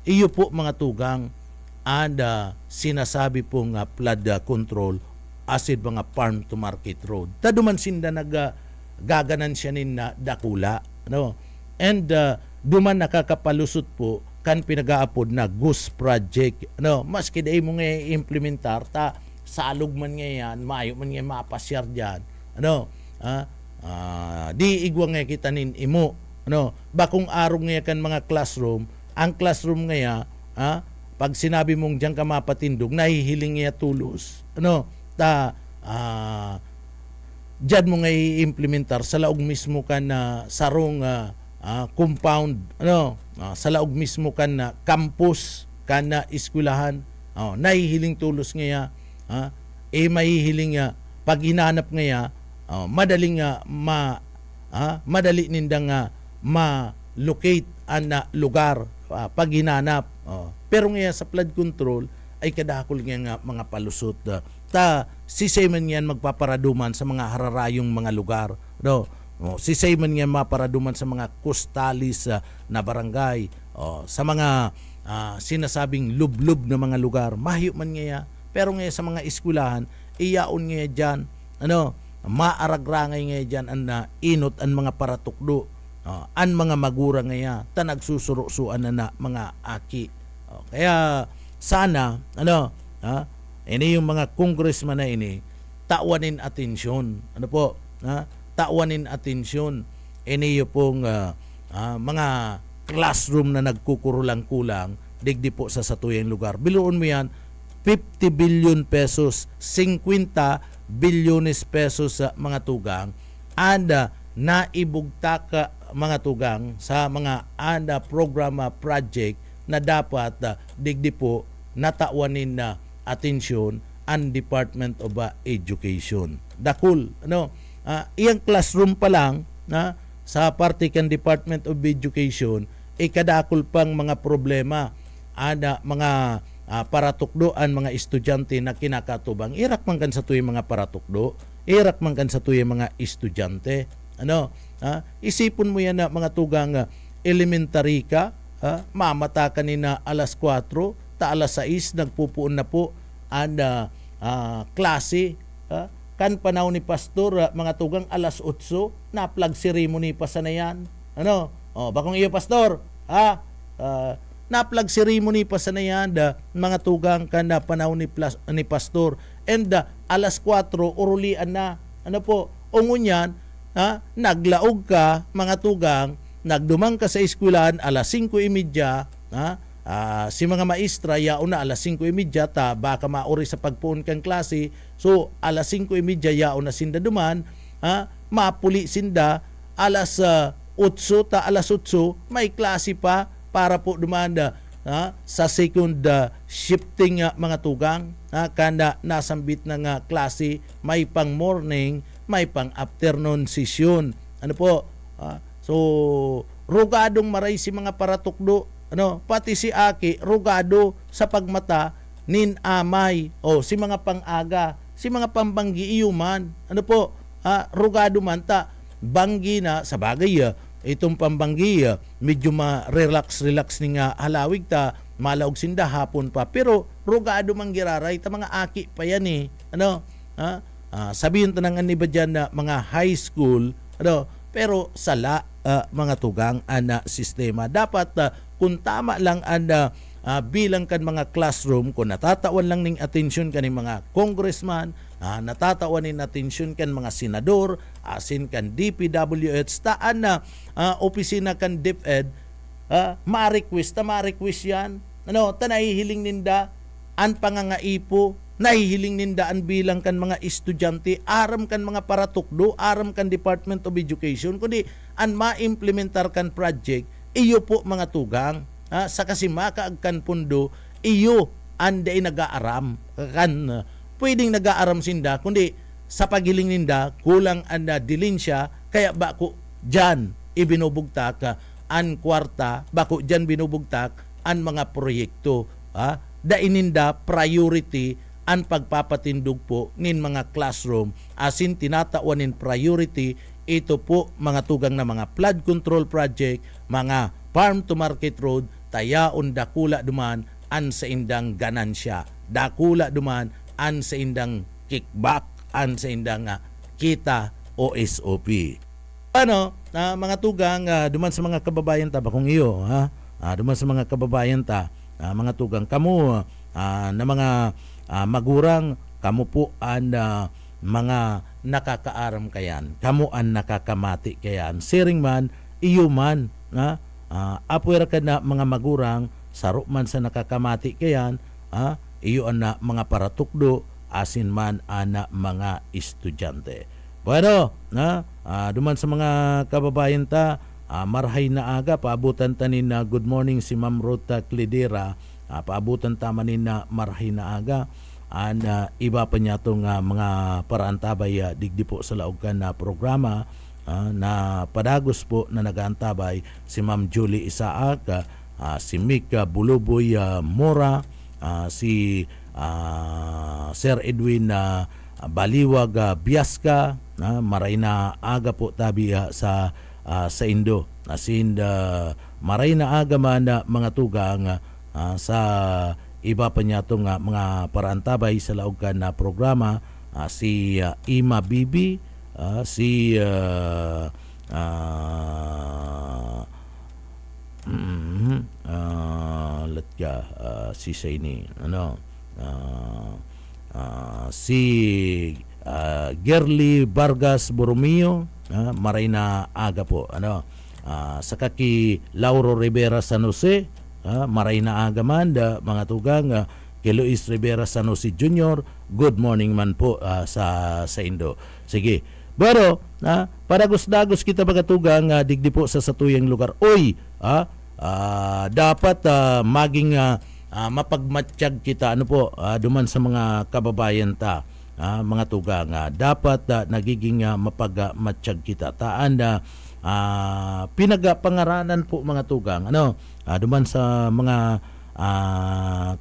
iyo po mga tugang sinasabi po nga flood control asid mga farm to market road. Duman sinda gaganan siya na dakula. And duman nakakapalusot po kan pinag-aapod na GUS project. Maski day mo nga implementar salog man nga yan, maayo man nga mapasyar dyan. Di igwa nga kita nin imo. Bakong arong nga kan mga classroom, ang classroom nga pag sinabi mong diyan ka mapatindog, nahihiling nga tulos. Diyan mo nga i-implementar sa laog mismo kan sarong compound, sa laog mismo kan campus kan eskwelahan, nahihiling tulos nga mahihiling pag hinanap nga madaling madali nindang ma-locate ang lugar pag hinanap. Pero nga sa flood control ay kadakol nga mga palusot. Sisay man yan magpaparaduman sa mga hararayong mga lugar. Sisay man yan maparaduman sa mga costalis na barangay. Sa mga sinasabing lub-lub na mga lugar. Mahiyo man nga. Pero nga sa mga eskwelahan, iyaon nga dyan. Maaragrangay nga dyan ang inot ang mga paratukdo. Ang mga magura nga nagsusuro-suan na mga aki. Kaya sana ini yung mga congressman na ini tawanin atensyon. Tawanin atensyon. Ini yung pong mga classroom na nagkukurulang-kulang digdi po sa satuyang lugar. Biluon mo yan 50 billion pesos, 50 bilyones pesos sa mga tugang and naibugta ka mga tugang sa mga programa project na dapat digdi po natawanin na atensyon ang Department of Education. Dakul, iyang classroom pa lang sa parte kan Department of Education, kadakul pang mga problema mga paratukdoan mga estudyante na kinakatubang. Irak man kan sa tuyong mga paratukdo, irak man kan sa tuyong mga estudyante. Isipon mo yan na mga tugang elementary ka, mamata ka nina alas 4, alas 6, nagpupuon na po ang klase. Kan panahon ni pastor, mga tugang alas 8, na-plug ceremony pa sa na yan. Bakong iyo pastor, na-plug ceremony pa sa na yan, mga tugang kan panahon ni pastor. And alas 4, urulian na. Ungon yan, naglaog ka, mga tugang, nagdumang ka sa eskwelahan alas 5:30, si mga maestra yaon na alas 5:30 baka mauri sa pagpuon kang klase. So alas 5:30 yaon na sinda duman, mapuli sinda alas 8 alas 8 may klase pa para po dumanda sa second shifting mga tugang. Kanda nasambit na nga klase, may pang morning, may pang afternoon session. So rugadong maray si mga paratukdo, pati si Aki rugado sa pagmata nin amay, si mga pang-aga, si mga pambanggi iyuman, rugado man ta banggi na sa bagay itong pambanggi medyo ma-relax ni nga halawig ta malaog sinda hapon pa, pero rugado man giraray ta mga Aki pa yan sabihin ta nang aniba dyan na mga high school, pero sala mga tugang ana sistema. Dapat kung tama lang ang bilang kan mga classroom, kung natatawan lang ning atensyon kaning mga congressman, natatawan ning atensyon kan mga senador, asin kan DPWH, taan na opisina kan DepEd, ma-request yan. nahihiling ninda an pangangaipo, nahihiling ninda an bilang kan mga estudyante, aram kan mga paratukdo, aram kan Department of Education, kundi an ma-implementar kan project, iyo po mga tugang, sa kasimakaag kan pundo, iyo anday nag-aaram, kan pwedeng nag-aaram sinda, kundi sa pagiling ninda, kulang an dilinsya, kaya bako dyan ibinubugtak an kwarta, bako dyan binubugtak an mga proyekto, daininda priority ang pagpapatindog po nin mga classroom, asin tinatauanin priority ito po mga tugang na mga flood control project, mga farm to market road, tayaon dakula duman an sa indang ganansya, dakula duman an sa indang kickback, an sa indang kita o SOP. Mga tugang duman sa mga kababayan ta bakong iyo, duman sa mga kababayan ta, mga tugang kamo na mga magurang, kamo po ang mga nakakaaram kayan, kamo ang nakakamati kayan, siring man iyo man apwera ka na mga magurang saro man sa nakakamati kayan, iyo ang mga paratukdo, asin man ana mga estudyante. Bueno, duman sa mga kababayan ta, marhay na aga, paabutan tanin na good morning si Ma'am Rota Cledera, paabutan tamanin na marhay na aga, iba pa niya itong mga paraantabay digdi po sa laogan na programa, na padagos po na nag-aantabay si Ma'am Julie Isaak, si Mika Buluboy Mora, si Sir Edwin Baliwag Biasca, maray na aga po tabi sa Indo. Asin maray na aga man mga tugang sa iba pa niya itong mga paraantabay sa laogan na programa, si Ima Bibi, si si Saini, si Gerly Vargas Borromeo, maray na aga po, sa kaki Lauro Rivera San Jose, maray na aga man mga tugang, kay Luis Rivera San Jose Jr., good morning man po sa Indo. Sige, pero padagos-dagos kita mga tugang, digdi po sa satuyang lugar, dapat maging mapagmatsyag kita duman sa mga kababayan ta, mga tugang, dapat nagiging mapagmatsyag kita taan pinagapangaranan po mga tugang, duman sa mga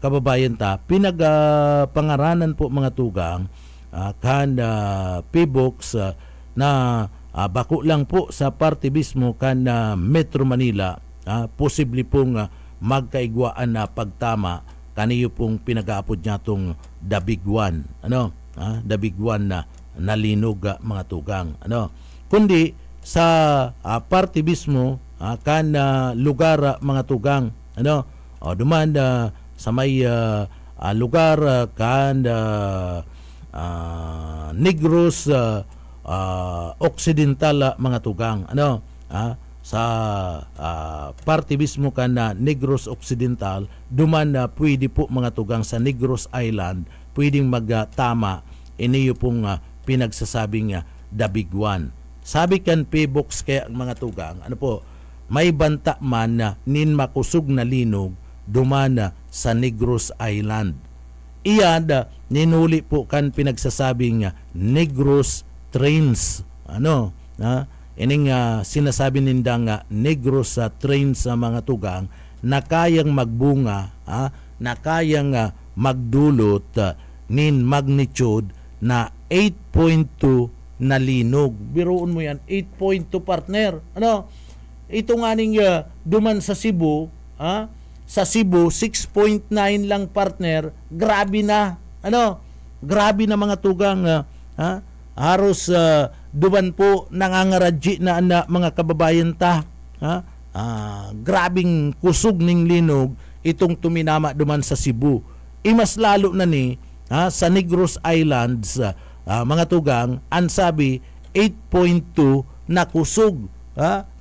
kababayan ta, pinagapangaranan po mga tugang, kan PBOX na bako lang po sa party mismo kan Metro Manila, posible pong magkaigwaan na pagtama kaniyo pong pinag-aapod niya itong the big one, the big one na nalinog mga tugang, kundi sa party mismo kan lugar mga tugang, duman sa may lugar kan Negros Occidental mga tugang, sa party mismo kan Negros Occidental, duman pwede po mga tugang sa Negros Island, pwedeng magtama iniyo pong pinagsasabing the big one. Sabi kan PBOX kaya mga tugang, may banta man na nin makusog na linog duman sa Negros Island. Iyan ninuli po kan pinagsasabing Negros Trains, ining sinasabi nindang Negros trains sa mga tugang na kayang magbunga, na kayang magdulot nin magnitude na 8.2 na linog. Biruon mo yan, 8.2 partner. Ito nga ning duman sa Cebu, sa Cebu 6.9 lang partner, grabe na. Grabe na mga tugang, haros duman po nangangaradji na mga kababayan ta, grabing kusog ning linog itong tuminama duman sa Cebu. Imas lalo na ni sa Negros Islands, mga tugang, ang sabi 8.2 na kusog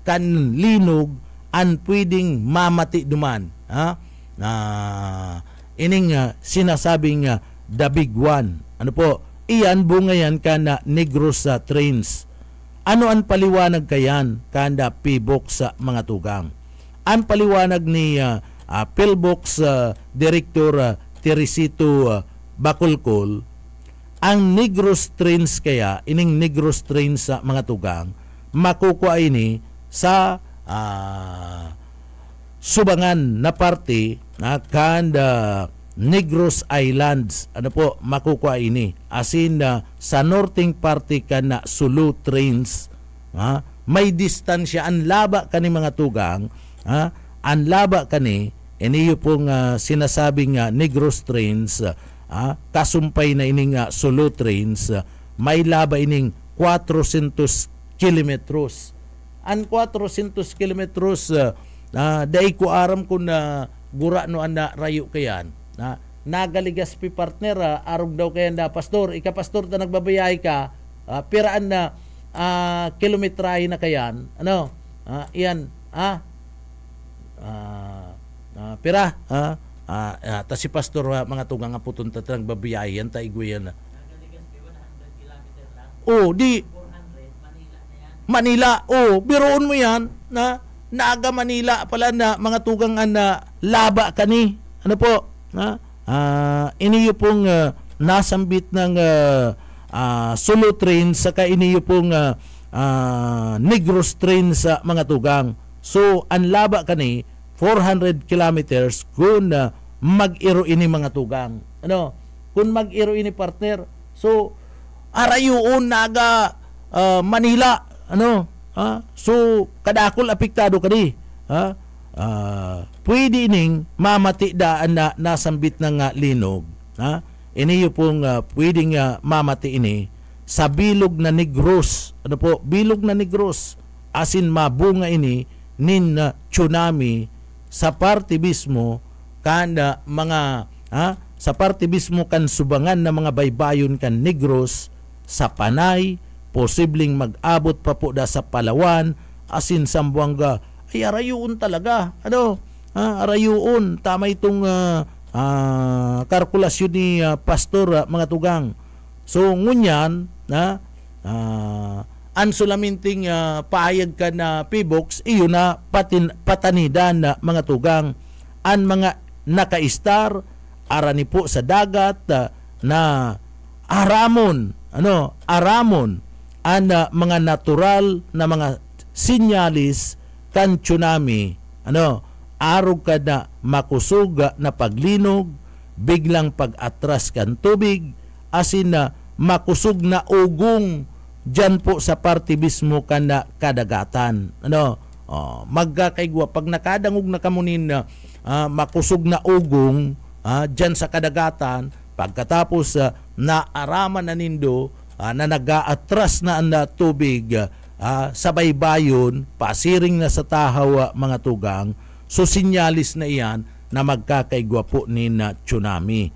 kan linog ang pwedeng mamati duman, ining sinasabing the big one. Ano po? Iyan bunga yan kana Negros Trains. Ano ang paliwanag kayan kanda PBOX sa mga tugang? Ang paliwanag ni PhilBox Director Teresito Bacolcol, ang Negros Trains kaya, ining Negros Trains sa mga tugang, makukuha ini sa subangan na parte kanda Negros Islands. Ano po, makukuha ini. As in, sa northing parte ka na Sulu Trains, may distansya, ang laba ka ni mga tugang, ang laba ka ni, iniyo pong sinasabing Negros Trains, kasumpay na ining Sulu Trains, may laba ining 400 kilometros. Ang 400 kilometros, dahil ko aram ko na gura no anda rayo kayan. Nagaligas pi partner, arog daw kayan da pastor. Ika pastor ta nagbabayay ka, piraan na kilometrahe na kayan. Ano? Iyan, pira, ta si pastor mga tugang nga puton ta nagbabayayan ta igwayan na. Oh, di Manila. Oh, biroon mo yan na Naga Manila pala na mga tugang na laba kani. Ano po? Iniyo pong nasambit ng Sulu Train saka iniyo pong Negros Train sa mga tugang. So, ang laba kani 400 kilometers kung mag-iro ini mga tugang. Ano? Kung mag-iro ini partner. So, arayuon naga Manila. Ano? So, kadakol apektado kani. Pwede ining mamati daan na nasambit ng linog. Iniyo pong pwedeng mamati ini sa bilog na Negros. Ano po? Bilog na Negros. Asin mabunga ini nin tsunami sa parte mismo kanda mga sa parte mismo kan subangan na mga baybayon kan Negros sa Panay, posibleng mag-abot pa po da sa Palawan, asin Sambuanga. Ay arayuon talaga. Ano? Arayuon. Tama itong kalkulasyon ni pastor mga tugang. So ngunyan ansulaminting paayag ka na PBOX, iyo na patanidan na mga tugang. Ang mga nakaistar arani po sa dagat na aramon ang mga natural na mga sinyalis kan tsunami. Arog ka na makusog na paglinog, biglang pag-atras kan tubig, asin na makusog na ugong dyan po sa parte mismo kan na kadagatan. Magkakaigwa pag nakadangog na kamunin na makusog na ugong dyan sa kadagatan, pagkatapos naaraman na nindo na nag-aatras na ang tubig sa baybayon, pasiring na sa tahaw mga tugang, so sinyalis na iyan na magkakaigwa po ni na tsunami.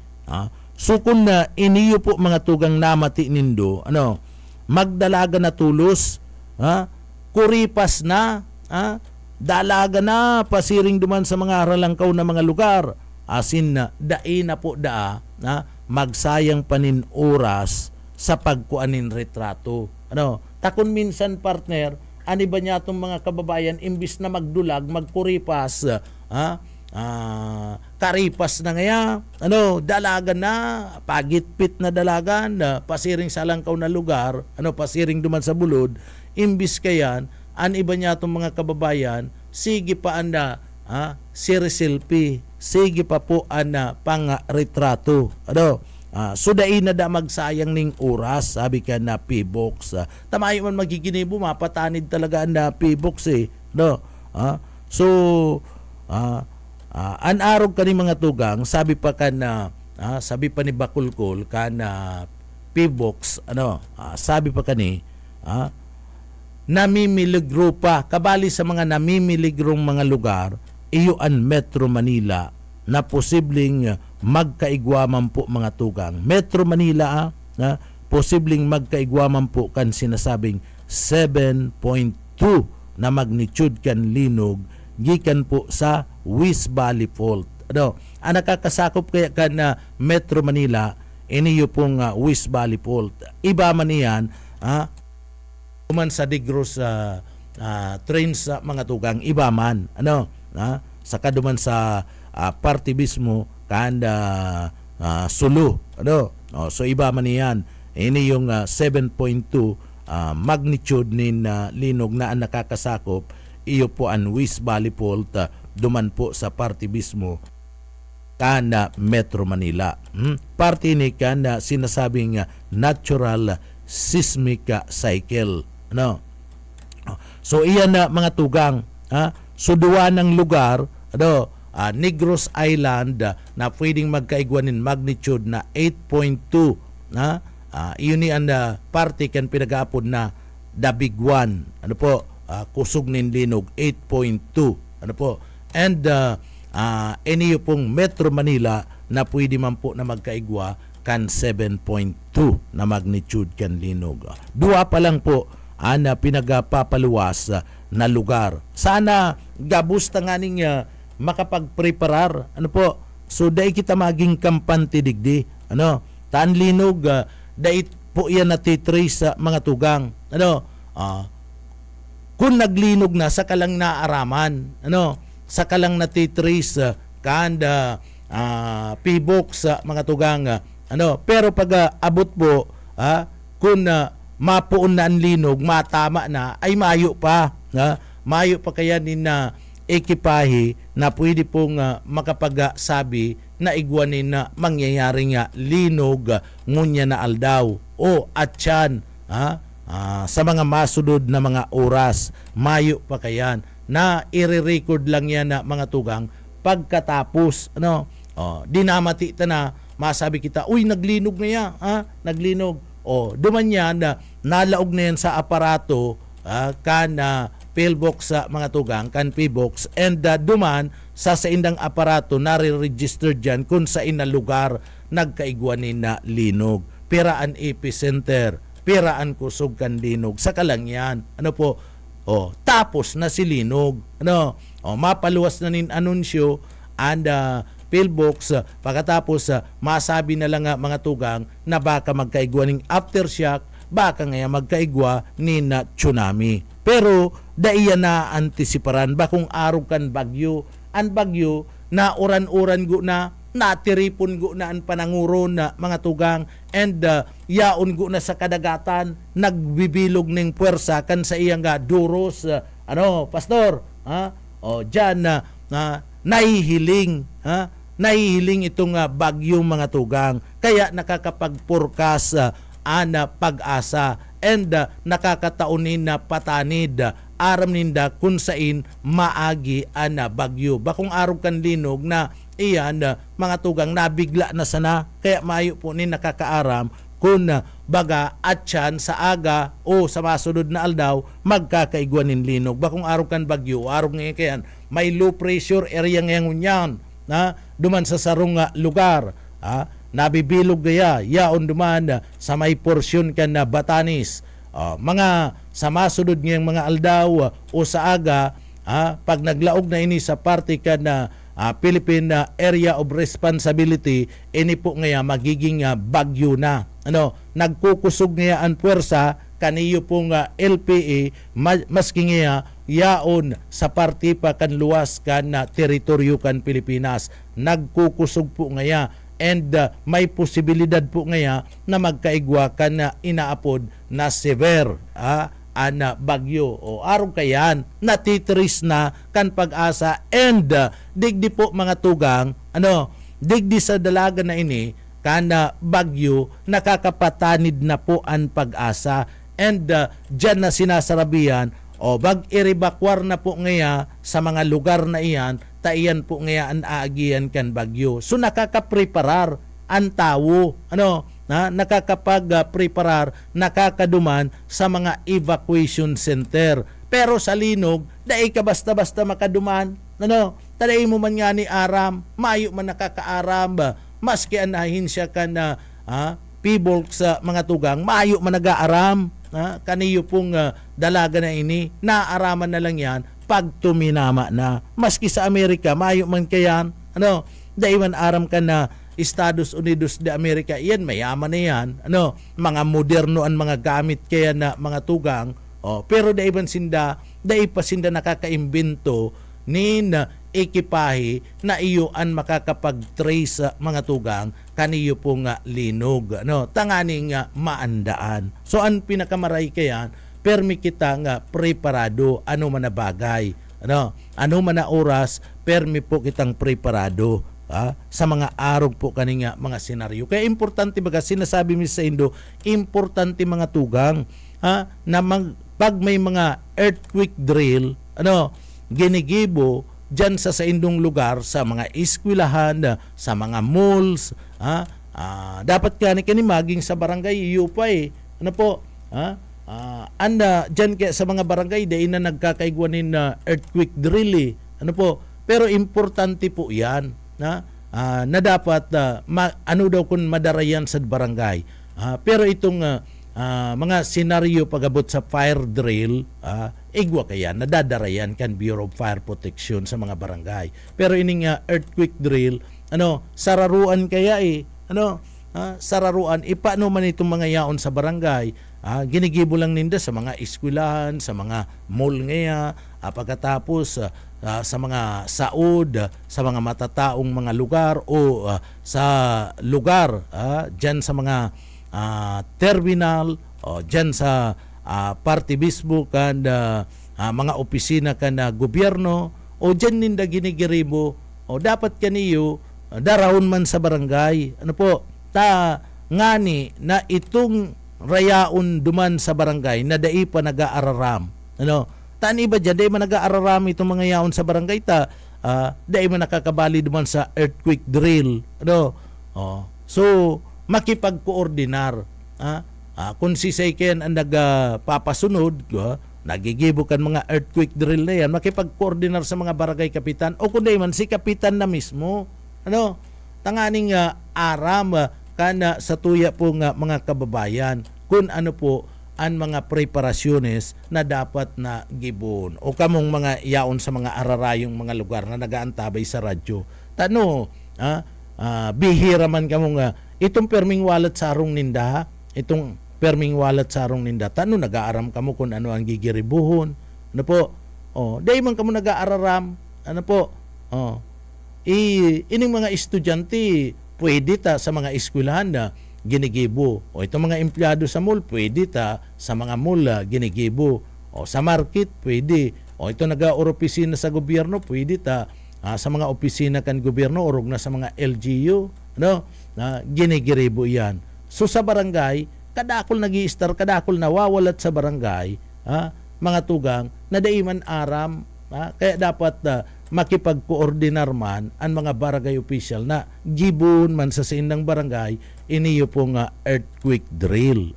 So kung iniyo po mga tugang namati nindo, magdalaga na tulos, kuripas na, dalaga na, pasiring duman sa mga aralangkaw na mga lugar, asin na dain na po magsayang panin oras sa pagkuanin retrato. Takon minsan partner, ani ba niya itong mga kababayan, imbis na magdulag, magkuripas, karipas na ngaya, dalagan na, pagitpit na dalagan, pasiring sa langkaw na lugar, pasiring duman sa bulod, imbis kayan, an iba niya itong mga kababayan, sige pa anda, sirisilpi, sige pa po anda, pang retrato. Sudain na da magsayang ning oras, sabi ka na PBOX. Tamayo man magiginibo, mapatanid talaga na PBOX So, anarog ka ni mga tugang, sabi pa ka na, sabi pa ni Bacolcol ka na PBOX, sabi pa ka ni, namimiligro pa, kabali sa mga namimiligrong mga lugar, iyo ang Metro Manila na posibleng magkaigwaman po mga tugang. Metro Manila posibleng magkaigwaman po kan sinasabing 7.2 na magnitude kan linog gikan po sa West Valley Fault. ano, ang nakakasakop kaya kan Metro Manila, iniyo pong West Valley Fault. Iba man iyan, man sa Digros trains sa mga tugang, iba man, ano, saka duman sa party mismo, kanda Sulu, ano, so iba man iyan. Ini yung 7.2 magnitude nin linog na ang nakakasakop, iyo po ang West Valley Fault, duman po sa party mismo kana Metro Manila. Party ni kana sinasabing natural seismic cycle. Ano? So iyan na mga tugang, so duwa ng lugar, ano, Negros Island na pwedeng magkaigwanin magnitude na 8.2, iyon ni ang party kan pinag-aapod na the big one. Ano po? Kusog nin linog 8.2. Ano po? And iniyo pong Metro Manila na pwede man po na magkaigwa kan 7.2 na magnitude kan linog. Dua pa lang po ang pinagapapaluwas na lugar. Sana gabusta nga ning makapagpreparar. Ano po? So dahil kita maging kampante digdi. Ano? Taan linog, dahil po yan natitrace sa mga tugang. Ano? Kung naglinog na, sa kalang naaraman. Ano? Sa kalang natitrace kanda pibok sa mga tugang. Ano? Pero pag abot po, kung mapuon na ang linog, matama na, ay mayo pa. Mayo pa kaya din na ekipahe na pwede pong makapagsabi na igwanin na mangyayari nga linog ngunya na aldaw o atyan sa mga masunod na mga oras. Mayo pa kayan na i-record lang yan na mga tugang pagkatapos, ano, dinamati ta na masabi kita, uy, naglinog na yan, naglinog. Duman yan na nalaog na yan sa aparato kana pillbox sa mga tugang, kan P-box, and duman sa indang aparato nare-register dyan kung sa ina lugar nagkaigwanin na linog. Piraan epicenter, piraan kusog kan linog, sa kalang yan. Ano po? Tapos na si linog. Ano? Mapaluwas na nin anunsyo and pillbox, pagkatapos masabi na lang mga tugang na baka magkaigwaning aftershock, baka nga magkaigwa ni na tsunami. Pero daiya na antisiparan ba kung araw kan bagyo, an bagyo na uran-uran go na natiripon go na ang pananguron na mga tugang, and yaon go na sa kadagatan, nagbibilog ng puwersa kan sa iyang duros, pastor, dyan nahihiling, nahihiling itong bagyo mga tugang, kaya nakakapag-forecast pag-asa, and nakakataunin na patanid aram ninda kung sain maagi bagyo. Bakong araw kan linog na iyan mga tugang nabigla na sana, kaya mayo po ni nakakaaram kung baga atyan sa aga o sa masunod na aldaw magkakaigwanin linog. Bakong araw kan bagyo, araw ngayon kayan may low pressure area ngayon yan duman sa sarong lugar, nabibilog gaya yaon duman sa may porsyon kan na Batanes, mga sa masunod ngayong mga aldaw o sa aga, pag naglaog na ini sa parte kan na Philippine Area of Responsibility, ini po ngaya magiging bagyo na. Nagkukusog ngaya ang puwersa kaniyo pong LPA, maski ngaya yaon sa parte pa kan luwas kan teritoryo kan Pilipinas. Nagkukusog po ngaya, and may posibilidad po ngaya na magkaigwa kan na inaapod na severe bagyo o araw kayan natitris na kan pag-asa, and digdi po mga tugang, digdi sa dalaga na ini kana bagyo nakakapatanid na po ang pag-asa, and dyan na sinasarabihan bag-iribakwar na po ngaya sa mga lugar na iyan, taiyan po ngaya ang aagian kan bagyo. So nakakapreparar ang tao, nakakapag-preparar, nakakaduman sa mga evacuation center. Pero sa linog, dahil ka basta-basta makaduman, tadai mo man nga ni aram, mayo man nakakaaram, maski anahin siya ka na pibok sa mga tugang, mayo man nag-aaram, kaniyo pong dalaga na ini, naaraman na lang yan pag tuminama na. Maski sa Amerika, mayo man kayan, daiman aram ka na Estados Unidos de America, iyan mayaman na yan, mga moderno ang mga gamit kaya na mga tugang, pero daiman sinda, pa sinda nakakaimbento ni na ekipahe na iyo ang makakapag-trace sa mga tugang kaniyo po nga linog, tanganing nga maandaan. So ang pinakamaray kayan, permi kita nga preparado man na bagay, ano man na oras, permi po kitang preparado sa mga arog po kaninga mga senaryo. Kaya importante baga sinasabi mi sa Indo, importante mga tugang na pag may mga earthquake drill, ginigibo dyan sa indong lugar, sa mga eskwelahan, sa mga malls, dapat kani maging sa barangay iyo pa anda dyan kaya sa mga barangay dahil na nagkakaigwanin na earthquake drill pero importante po yan na dapat daw kung madarayan sa barangay, pero itong mga senaryo pagabot sa fire drill, igwa kaya nadadarayan kan Bureau of Fire Protection sa mga barangay. Pero ining earthquake drill, sararuan kaya sararuan, paano man itong mga yaon sa barangay, ginigibo lang ninda sa mga eskwelahan, sa mga mall ngaya, pagkatapos sa mga saod, sa mga matataong mga lugar o sa lugar dyan sa mga terminal o dyan sa party mismo kan mga opisina kan gobyerno o dyan ninda ginigiribo o dapat kaniyo darawon man sa barangay ngani na itong rayaon duman sa barangay na dai pa nag-aararam tani ba dyan dai man nag-aararam itong mga yaon sa barangay dai man nakakabali duman sa earthquake drill so makipag-koordinar kung si Seiken ang nagpapasunod, nagigibo kan mga earthquake drill na yan, makipag-koordinar sa mga barangay kapitan o kundi man si kapitan na mismo tanganing aram kana sa tuya po nga mga kababayan kung po ang mga preparasyones na dapat na gibon o kamong mga yaon sa mga ararayong mga lugar na nagaantabay sa radyo bihira man kamong itong perming wallet sarong ninda, itong perming wallet sarong ninda, nag-aaram kamo kung ano ang gigiribuhon, dahil man kamo nag-aararam, ining mga estudyante, pwede ta sa mga eskwelahan na ginigibo, o itong mga empleyado sa mall, pwede ta sa mga mall ginigibo, o sa market, pwede, o ito nag-opisina sa gobyerno, pwede ta sa mga opisina kan gobyerno, orog na sa mga LGU, na ginigiribo yan. So sa barangay, kadakol nag-i-star, kadakol nawawalat sa barangay, mga tugang, na daiman aram, kaya dapat makipag-koordinar man ang mga barangay official na gibon man sa sindang barangay, iniyo pong earthquake drill.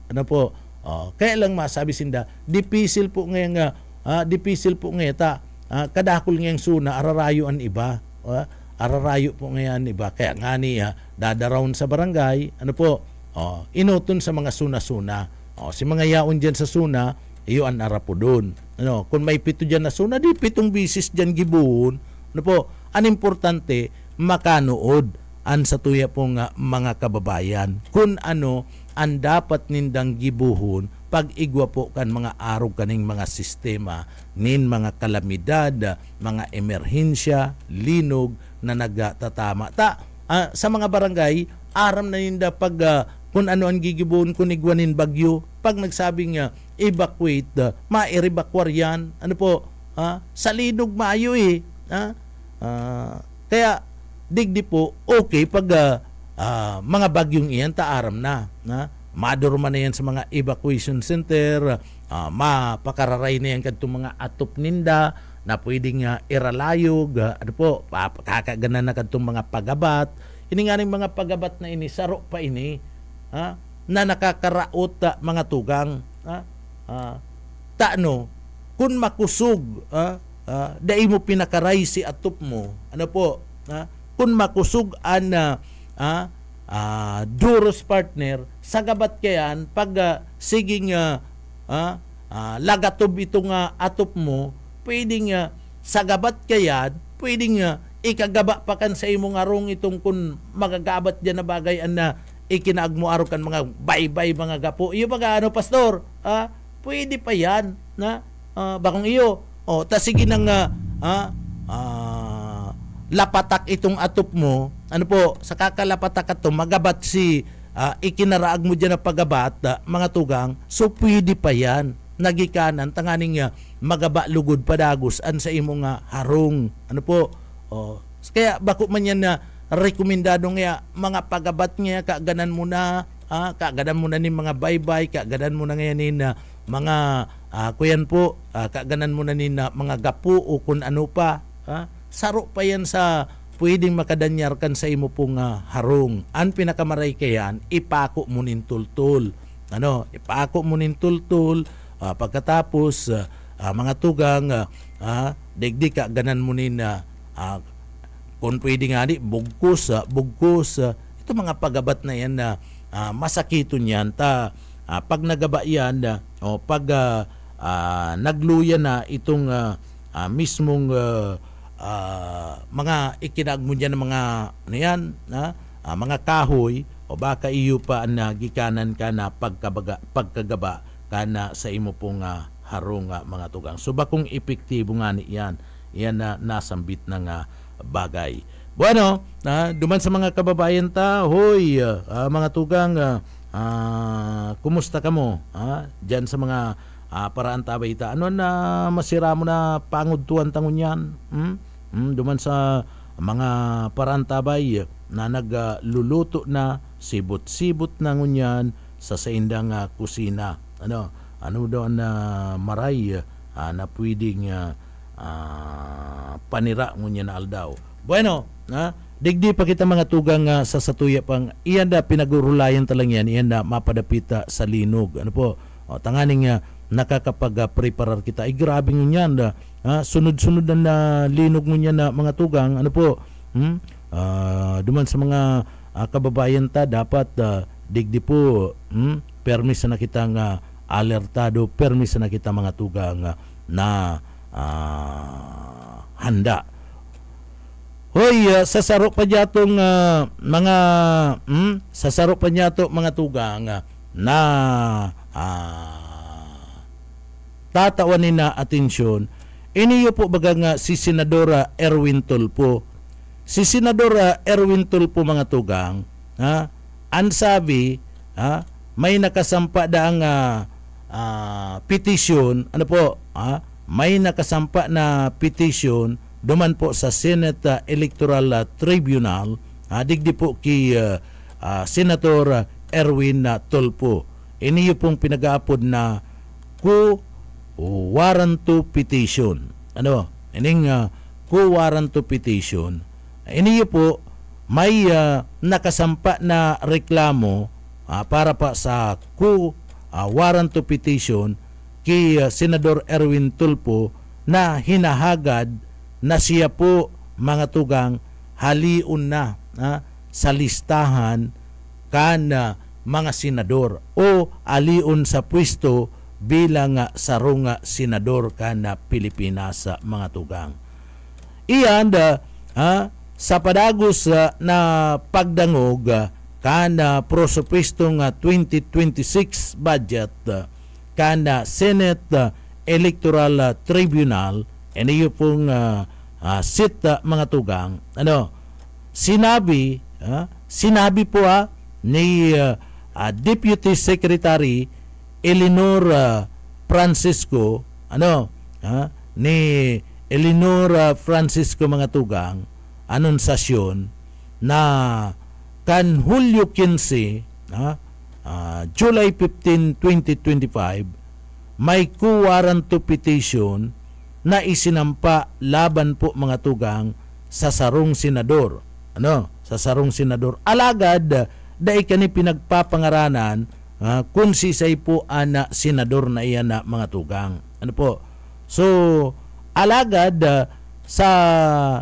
Kaya lang masabi sinda, dipisil po ngayon kadakol ngayong suna, ararayo ang iba, ararayo po ngayon iba, kaya nga niya dadarawon sa barangay inuton sa mga suna-suna si mga yaon dyan sa suna iyo an arapo doon kung may 7 dyan na suna di 7 bisis dyan gibuhon an importante makanood an sa tuya pong mga kababayan kung ang dapat nindang gibuhon pag igwa po kan mga arog kaning mga sistema nin mga kalamidad, mga emerhensya, linog na nagtatama. Sa mga barangay, aram na ninda pag kung ano ang gigibuon kung igwanin bagyo, pag nagsabing evacuate, ma-evacuar yan. Sa linog maayo kaya digdi po, okay pag mga bagyong iyan, taaram na. Madurman na yan sa mga evacuation center, mapakararay na yan kadtong mga atop ninda na pwedeng iralayog, kakagana na kadtong mga pagabat. Ini nga mga pagabat na ini, saro pa ini, na nakakaraot mga tugang. Kung makusog, dai mo pinakaray si atop mo, kung makusog duros partner sa gabat kayan pag siging lagatob itong atop mo pwedeng sa gabat kayan pwedeng ikagaba pa kan sa imong arong itong kun magagabat dyan na bagay na ikinaagmo aro kan mga baybay mga gapo. Iyo baga ano pastor? Pwede pa yan na bakong iyo. Ta sige nang lapatak itong atop mo. Ano po, sa kakalapatak ato magabat si ikinaraag mo dyan na pagabat mga tugang. So pwede pa yan. Nagikanan tanganing magaba lugod padagos an sa imong harong. Ano po? Kaya bako man yan na rekomendado nga mga pagabat nga kaganan mo na kaganan mo na ni mga baybay, kaganan mo na ngayon na mga kuyan po, kaganan mo na ni mga gapu o kung ano pa. Saro pa yan sa pwedeng makadanyar kan sa imo pong harong. Ang pinakamaray kayan, ipako mo nin tultul. Ipako mo nin tultul. Pagkatapos mga tugang digdi kaganan mo nin kung pwede nga bugkos, ito mga pagabat na yan na masakiton yan. Pag nagaba yan, pag nagluya na itong mismong mga ikinagmo dyan ng mga mga kahoy, o baka iyo pa na gikanan ka na pagkagaba ka na sa imo pong harong mga tugang. So bakong epektibo nga ni yan na nasambit ng bagay. Bueno, duman sa mga kababayan ta, hoy, mga tugang, kumusta ka mo? Diyan sa mga paraan tabay ta. Ano na masira mo na pangudtuan tangon yan? Duman sa mga paraan tabay na nagluluto na sibot-sibot na ngunyan sa saindang kusina. Ano daw na maray na pwedeng panira ngunyan na aldaw. Bueno, digdi pa kita mga tugang sa satuya pang iyan da pinagurulayan talang yan, iyan da mapadapita sa linog. Ano po? Tanganing nakakapag-preparar kita. Ay grabe ngunyan da. Sunod-sunod na linog ngunyan na mga tugang. Ano po? Duman sa mga kababayan ta dapat digdi po permis na kitang alertado, permis na kita mga tugang na handa. Hoy, sasaro pa diyatong mga sasaro pa niyato mga tugang na tatawan na atensyon. Iniyo po baga nga si Senadora Erwin Tulfo. Si Senadora Erwin Tulfo mga tugang, ansabi, may nakasampa daang petition, ano po, may nakasampa na petition duman po sa Senate Electoral Tribunal, digdi po kay Senator Erwin Tulfo. Iniyo pong pinag-aapod na warranto petition. Ano? Ining warranto petition. Iniyo po may nakasampa na reklamo para pa sa warranto petition kay Senador Erwin Tulfo na hinahagad na siya po mga tugang haliun na sa listahan kan mga senador o aliun sa pwesto bilang sarong senador kan Pilipinas mga tugang. Iyan sa padagos na pagdangog kan prosopwestong 2026 budget kan Senate Electoral Tribunal. Iniyo pong sit mga tugang. Sinabi po ni Deputy Secretary Eleanor Francisco, ni Eleanor Francisco mga tugang, anunsasyon na kan Hulyo 15, July 15, 2025, may warranto petition na isinampa laban po mga tugang sa sarong senador. Sa sarong senador. Alagad, dahil kani pinagpapangaranan kung sisay po ana senador na iyan na mga tugang. Ano po? So, alagad sa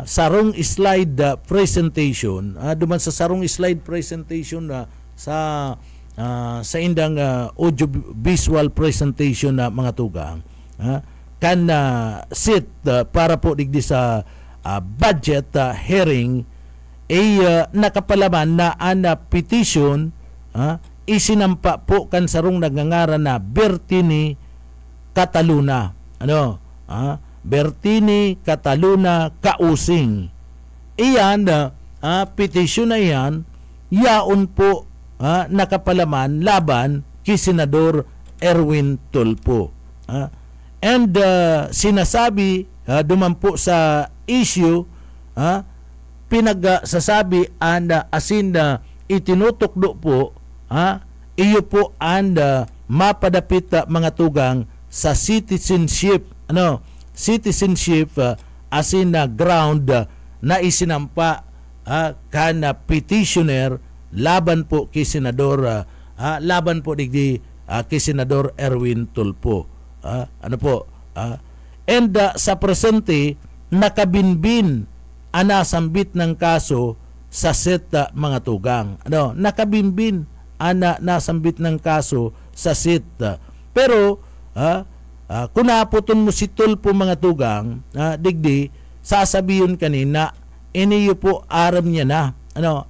sarong slide presentation, duman sa sarong slide presentation sa indang audio visual presentation na mga tugang, kan sit para po digdi sa budget hearing nakapalaman na ang petition isinampa po kan sarong nagngangaran na Bertini Cataluna. Bertini Cataluna Kausing. Iyan, petition na yan, yaon po nakapalaman laban kay Senador Erwin Tulfo. And sinasabi, dumampo sa issue, pinagsasabi asin itinutukdo po, iyo po ang mapadapit mga tugang sa citizenship, citizenship asin ground na isinampa kana petitioner laban po kay Senador laban po digdi kay Senador Erwin Tulfo. And sa presente nakabinbin anasambit ng kaso sa set mga tugang. Nakabinbin nasambit ng kaso sa set. Pero kung naputon mo si Tulfo mga tugang, digdi sasabihin kanina iniyo po aram niya na.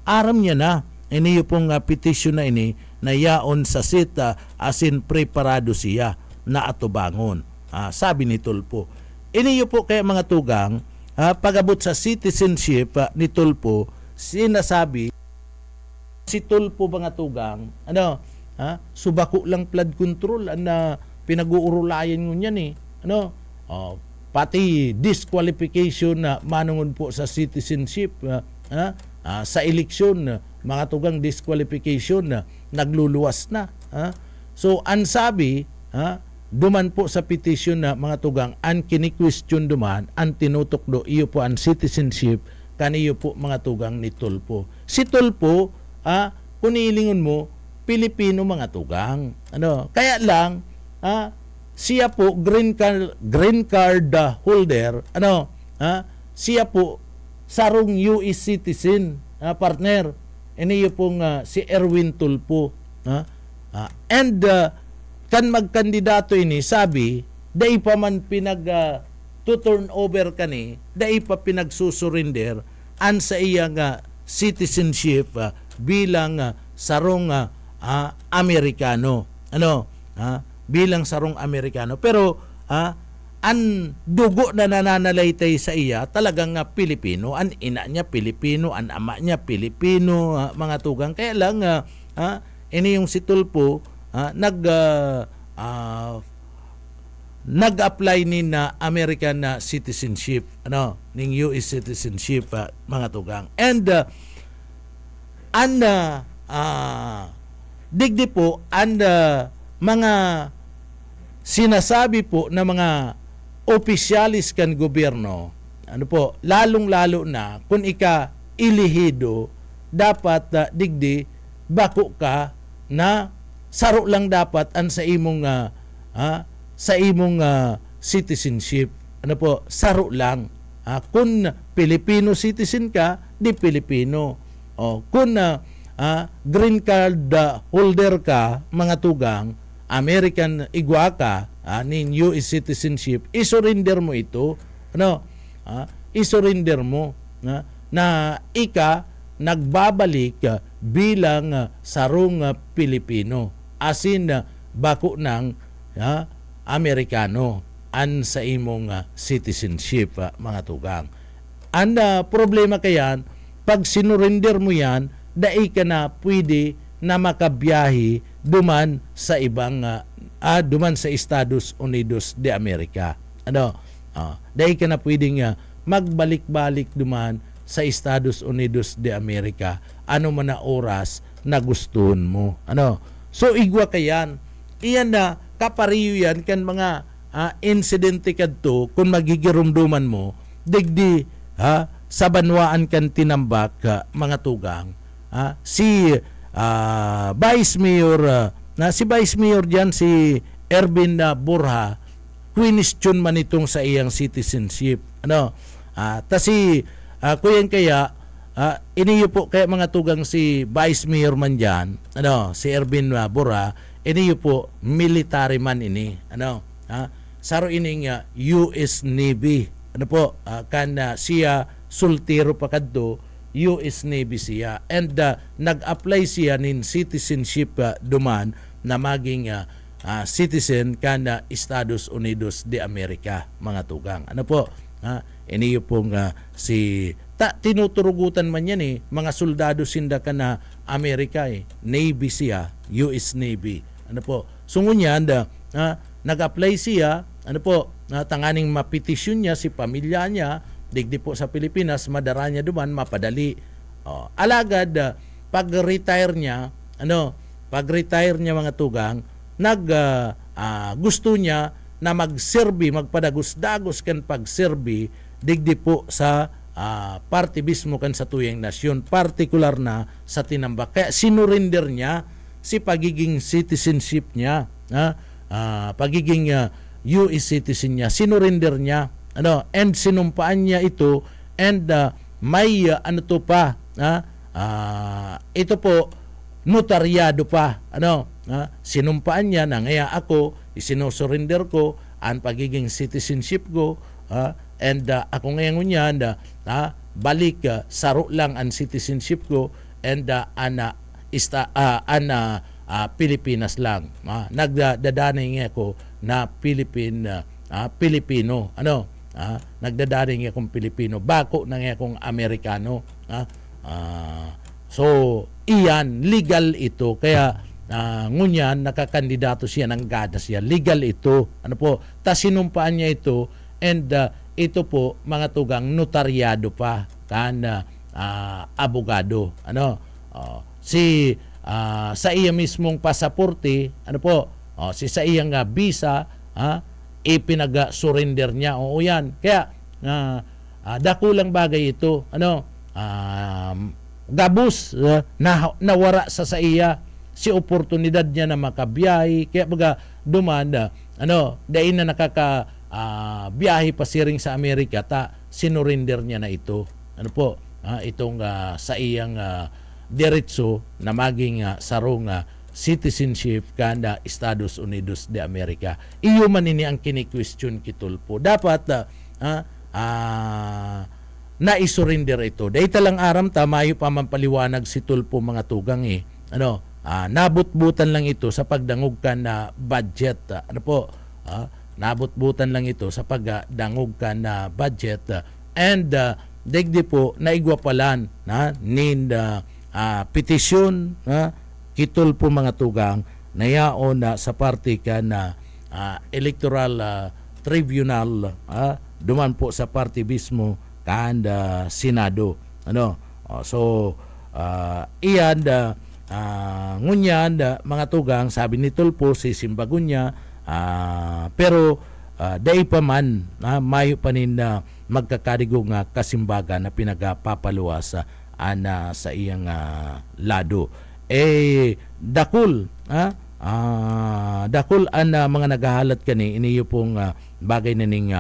Aram niya na. Iniyo pong petition na ini na yaon sa set asin preparado siya na atubangon. Sabi ni Tulfo. Iniyo po kaya mga tugang, pagabot sa citizenship ni Tulfo, sinasabi si Tulfo mga tugang, subako lang flood control na pinag-uurulayan nyo yan eh. Pati disqualification na manungon po sa citizenship, sa eleksyon, mga tugang disqualification na nagluluwas na. So, ang sabi, duman po sa petition na mga tugang, ang kini-question duman, ang tinutukdo, iyo po ang citizenship, kaniyo po mga tugang ni Tulfo. Si Tulfo, kung ilingon mo, Pilipino mga tugang. Kaya lang, siya po green card holder, siya po sarong US citizen, partner. Iniyo pong si Erwin Tulfo. And kan magkandidato ini, sabi, dai pa man to-turn over kani, dai pa pinagsusurinder an sa iyang citizenship bilang sarong Amerikano. Bilang sarong Amerikano. Pero an dugo na nananalaytay sa iya talagang Pilipino. An ina niya Pilipino, an ama niya Pilipino, mga tugang. Kaya lang ini yung si Tulfo nag-apply ni na American citizenship, ning US citizenship, mga tugang. And digdi po ang mga sinasabi po na mga opisyalis kan gobyerno, lalong-lalo na kung ika ilihido, dapat digdi bako ka na saro lang dapat ang sa imong citizenship. Saro lang. Kung Filipino citizen ka, di Filipino. Kung green card holder ka, mga tugang, American igwa ka, ning US citizenship, isurrender mo ito. Isurrender mo na ika nagbabalik bilang sarong Pilipino. Asin bako ng Amerikano an sa imong citizenship, mga tugang. Ang problema kayan, pag sinurrender mo yan, dai ka na pwede na makabiyahe duman sa ibang duman sa Estados Unidos de America. Dai ka na pwedeng magbalik-balik duman sa Estados Unidos de America man na oras na gustuhon mo. So igwa kayan, iyan na kapariyo yan kan mga insidente kadto kung magigirumduman mo, digdi sa banwaan kan tinambak, mga tugang. Si Vice Mayor, si Vice Mayor diyan, si Erwin Burha, question man itong sa iyang citizenship. Si kuyan kaya, iniyo po kaya mga tugang si Vice Mayor man dyan, si Erwin Burha, iniyo po military man ini, saro ining US Navy, ano po, siya sultiro pa kadto, US Navy siya, and nag-apply siya nin citizenship duman na maging citizen kana Estados Unidos de America, mga tugang. Ano po, iniyo pong si tinuturugutan man yan mga soldado sinda ka na Amerika Navy siya, US Navy. Ano po, sungunyan nag-apply siya, ano po, tanganing mapetisyon niya si pamilya niya digdi po sa Pilipinas, madara niya duman, mapadali. Alagad, pag-retire niya, pag-retire niya mga tugang, gusto niya na mag-serbi, magpadagos-dagos kan pag-serbi, digdi po sa party mismo kan sa tuyang nasyon, partikular na sa tinambak. Kaya sinurinder niya si pagiging citizenship niya, pagiging US citizen niya, sinurinder niya, and sinumpaan niya ito, and may ito po notaryado pa, sinumpaan niya na ngaya ako isinusurrender ko ang pagiging citizenship ko, and ako ngayon niya balik saro lang ang citizenship ko, and Pilipinas lang, nagdadanay nga ako na Pilipino, nagdadaring akong Pilipino, bako na nga akong Amerikano. So, iyan, legal ito. Kaya, ngunyan, nakakandidato siya ng gada siya. Legal ito. Sinumpaan niya ito, and ito po, mga tugang, notaryado pa, abogado. Sa iya mismong pasaporte, si sa iyang visa, ipinag-surrender niya. Oo yan. Kaya, dakulang bagay ito. Gabus, nawara sa iya si oportunidad niya na makabiyahe. Kaya baga, dumanda, dahin na biyahe pa siring sa Amerika, sinurinder niya na ito. Itong sa iyang diretso na maging sarong citizenship kanda Estados Unidos de America. Iyo man ini ang kini-question kitulpo. Dapat na-surrender ito. Dahil talang aram mayo pa mampaliwanag si tulpo mga tugang nabutbutan lang ito sa pagdangog ka na budget. Nabutbutan lang ito sa pagdangog ka na budget, and digdi po naigwapalan petisyon kitol po mga tugang na yaon sa parte ka na electoral tribunal, duman po sa parte mismo kanda Senado. So iyan ngunyan mga tugang, sabi ni Tulpo si Simbagunya, pero dai pa man mayo panin na magkakarigo nga kasimbaga na pinagapapaluwas sa iyang lado. Dakul mga nagahalat kani iniyo pong bagay na ning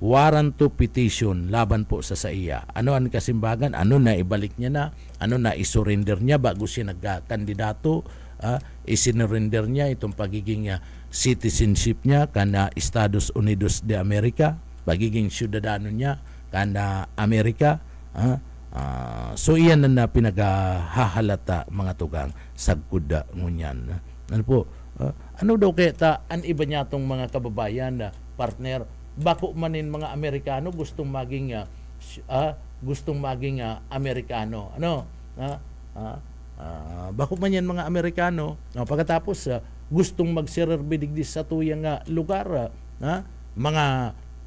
warrant to petition laban po sa iya. Ano ang kasimbagan? Ano na ibalik niya na? Ano na isurrender niya bago siya nagkandidato? Isinurrender niya itong pagiging citizenship niya kana Estados Unidos de America, pagiging syudadano niya kana Amerika. So iyan na pinagahahalata mga tugang sagkuda ngunyan. Ano daw kaya an iba niya tong mga kababayan partner, bako manin mga Amerikano gustong maging Amerikano. Bako man yan mga Amerikano, pagkatapos gustong magsererbi digdi sa tuyang lugar, mga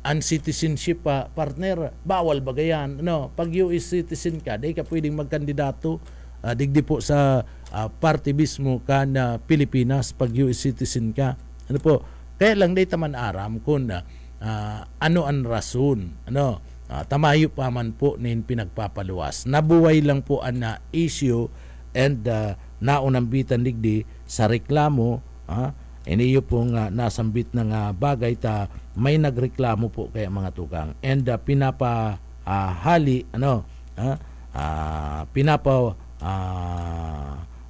uncitizenship partner, bawal bagayan. Pag US citizen ka, di ka pwedeng magkandidato digdi po sa party mismo ka na Pilipinas pag US citizen ka. Kaya lang di taman aram kung ano ang rason. Tamayo pa man po nin pinagpapaluwas. Nabuhay lang po ang issue, and naunambitan digdi sa reklamo. Iniyo pong nasambit ng bagay may nagreklamo po kaya mga tugang, and pinapahali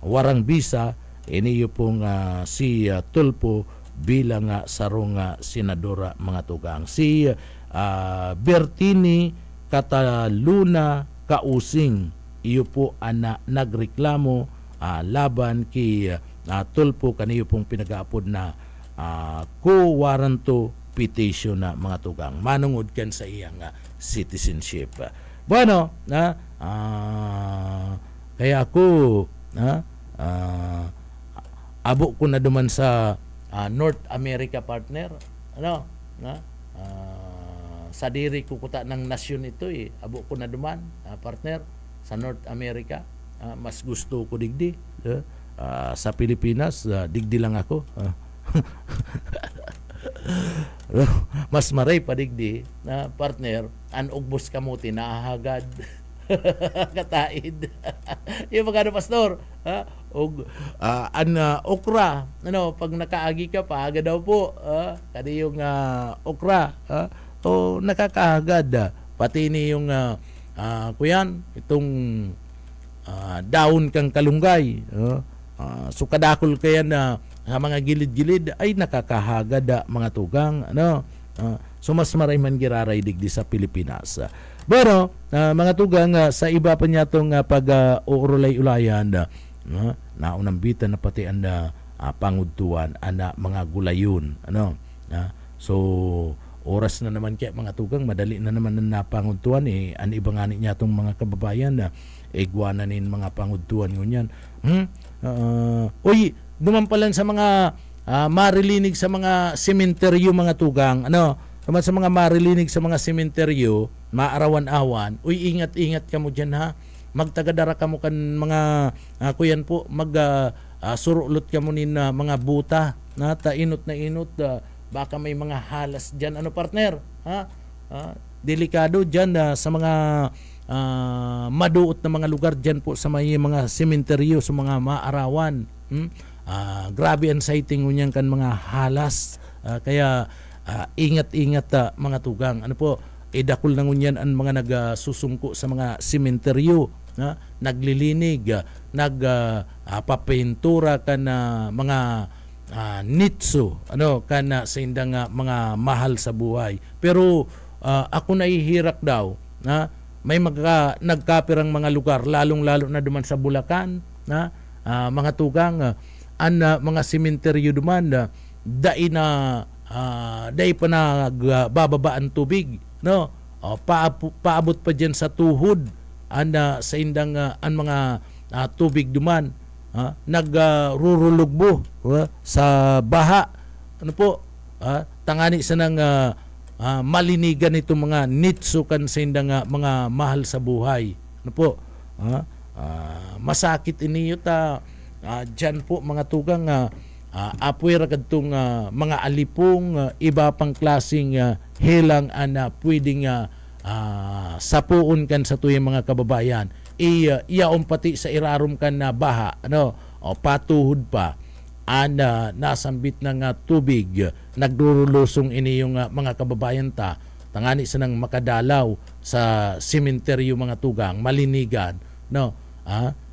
warang bisa iniyo pong si Tulpo bilang sarong senadora mga tugang. Si Bertini Cataluna Kausing. Iyo po ana nagreklamo laban kay Tulpo kaniyo pong pinag-aapod na co-warranto petition na mga tugang. Manungod kan sa iyang citizenship. Bueno, kaya ako abo ko na duman sa North America partner. Sa diri ko kuta ng nasyon ito abo ko na duman partner sa North America. Mas gusto ko digdi sa Pilipinas, digdi lang ako. Mas maray pa digdi na partner an ugbos kamuti nahagad kataid. Yung magano pastor an okra pag nakaagi ka pa agad daw po kadi yung okra nakakaagad pati ni yung kuyan itong daon kang kalunggay so kadakol kaya na mga gilid-gilid ay nakakahagad mga tugang so mas maray man giraray digdi sa Pilipinas. Pero mga tugang sa iba pa niya tong pag-uulay-ulayan naunambitan na pati ang pangudtuan ana mga gulayon so oras na naman kaya mga tugang madali na naman na pangudtuan an iba nga niya tong mga kababayan igwananin mga pangudtuan ngunyan dumampalan sa mga marilinig sa mga sementeryo mga tugang naman sa mga marilinig sa mga sementeryo maarawan-awan ingat-ingat ka mo dyan magtagadara ka mo kan mga kuyan po surulot ka mo nin mga buta tainot na inot baka may mga halas dyan partner delikado dyan sa mga maduot na mga lugar dyan po sa mga sementeryo sa mga maarawan. Grabe ang sighting ngunyan kan mga halas kaya ingat-ingat mga tugang idakol na ngunyan ang mga nagsusungko sa mga sementeryo naglilinig nagpapentura kan mga nitso kan sa indang mga mahal sa buhay pero ako nahihirak daw may nagkapirang mga lugar lalong-lalo na duman sa Bulacan mga tugang mga sementeryo duman dai pa nagbababaan tubig paabot pa diyan sa tuhod sa indang mga tubig duman nagrurulugbo sa baha tangani sa nang malinigan itong mga nitso kan sa indang mga mahal sa buhay masakit iniyo dyan po mga tugang apuy ragad tong mga alipong iba pang klaseng helang pwedeng sapuon kan sa tuyong mga kababayan iyaon pati sa irarom kan na baha patuhod pa nasambit ng tubig nagdurulusong ini yung mga kababayan tangani sa nang makadalaw sa sementeryo mga tugang malinigan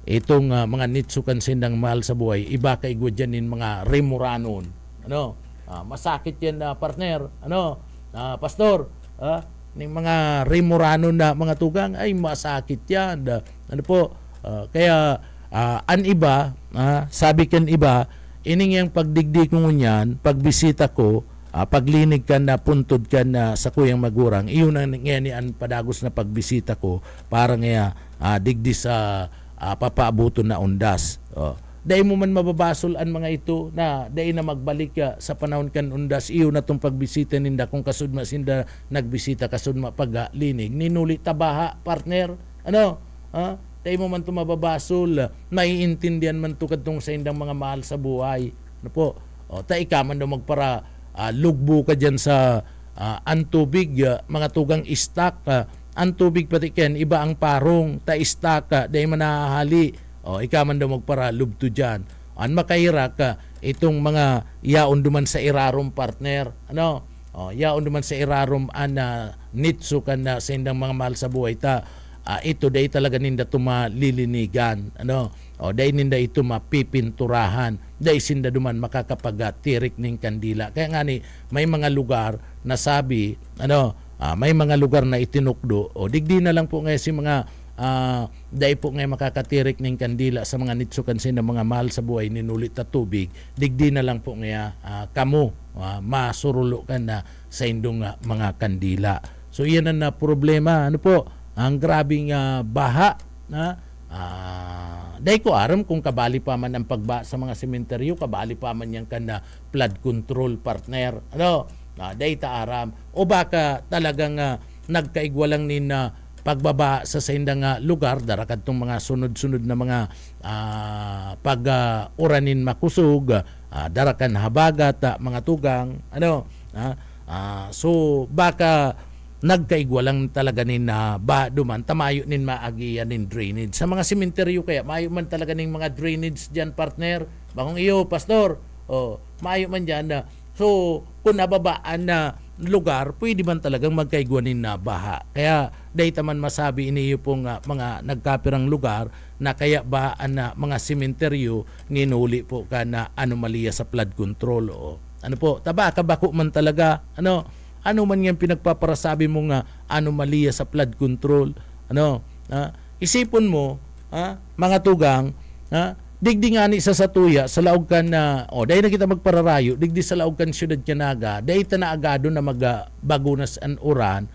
itong mga nitsukan sindang mahal sa buhay iba kay gudyanin mga remuranon masakit yan partner pastor ning mga remuranon na mga tugang ay masakit yan kaya an iba sabi kan iba ining yang pagdigdig ko ngunyan pagbisita ko paglinig ka na puntod ka na sa kuyang magurang iyon ang ngayon an padagos na pagbisita ko para nga digdi sa papaabuto na undas dahil mo man mababasol ang mga ito na dahil na magbalik sa panahon kan undas iyo na itong pagbisita ninda kung kasud masinda nagbisita kasud mapaglinig ninulit tabaha partner dahil mo man ito mababasol maiintindihan man ito kadtong sa indang mga mahal sa buhay tayo ka man daw magpara lugbo ka dyan sa antubig mga tugang istak ang tubig pati ken iba ang parong istaka dahil manahali ikaman daw magpara lubto dyan an makahirak itong mga yaon duman sa irarom partner yaon duman sa irarom nitso kan na sa indang mga mahal sa buhay ito dahil talaga ninda tumalilinigan dahil ninda ito mapipinturahan dahil sinda duman makakapagatirik ng kandila kaya nga ni may mga lugar na sabi may mga lugar na itinukdo o digdi na lang po ngayon si mga dahil po ngayon makakatirik ng kandila sa mga nitsukan sin na mga mahal sa buhay ninulit na tubig, digdi na lang po ngayon kamo masurulo ka na sa indong mga kandila. So iyan na problema. Ano po? Ang grabing baha na dahil ko aram kung kabali pa man ang pagba sa mga sementeryo, kabali pa man yan na flood control partner. Ano? Dahil ta aram. O baka talagang nagkaigwalang nin pagbaba sa sindang lugar, darakad tong mga sunod-sunod na mga pag-uranin makusog, darakan habagat, mga tugang. Ano? So baka nagkaigwalang talaga nin ba duman tamayo nin maagiyan nin drainage sa mga sementeryo, kaya maayo man talaga nin mga drainage diyan partner bangong iyo pastor maayo man diyan so kung nababaan na lugar pwede man talagang magkaigwanin na baha, kaya dahil man masabi iniyo pong mga nagkapirang lugar na kaya baan na mga sementeryo nginuli po ka na anomalya sa flood control ano po taba kabako man talaga ano man yung pinagpaparasabi mo nga anomalya sa flood control. Isipon mo, mga tugang, digdi nga ni sa Satuya, sa laog kan na, dahil na kita magpararayo, digdi sa laog kan siyudad Kanaga, dahil ta na agado na magbagunas an uran,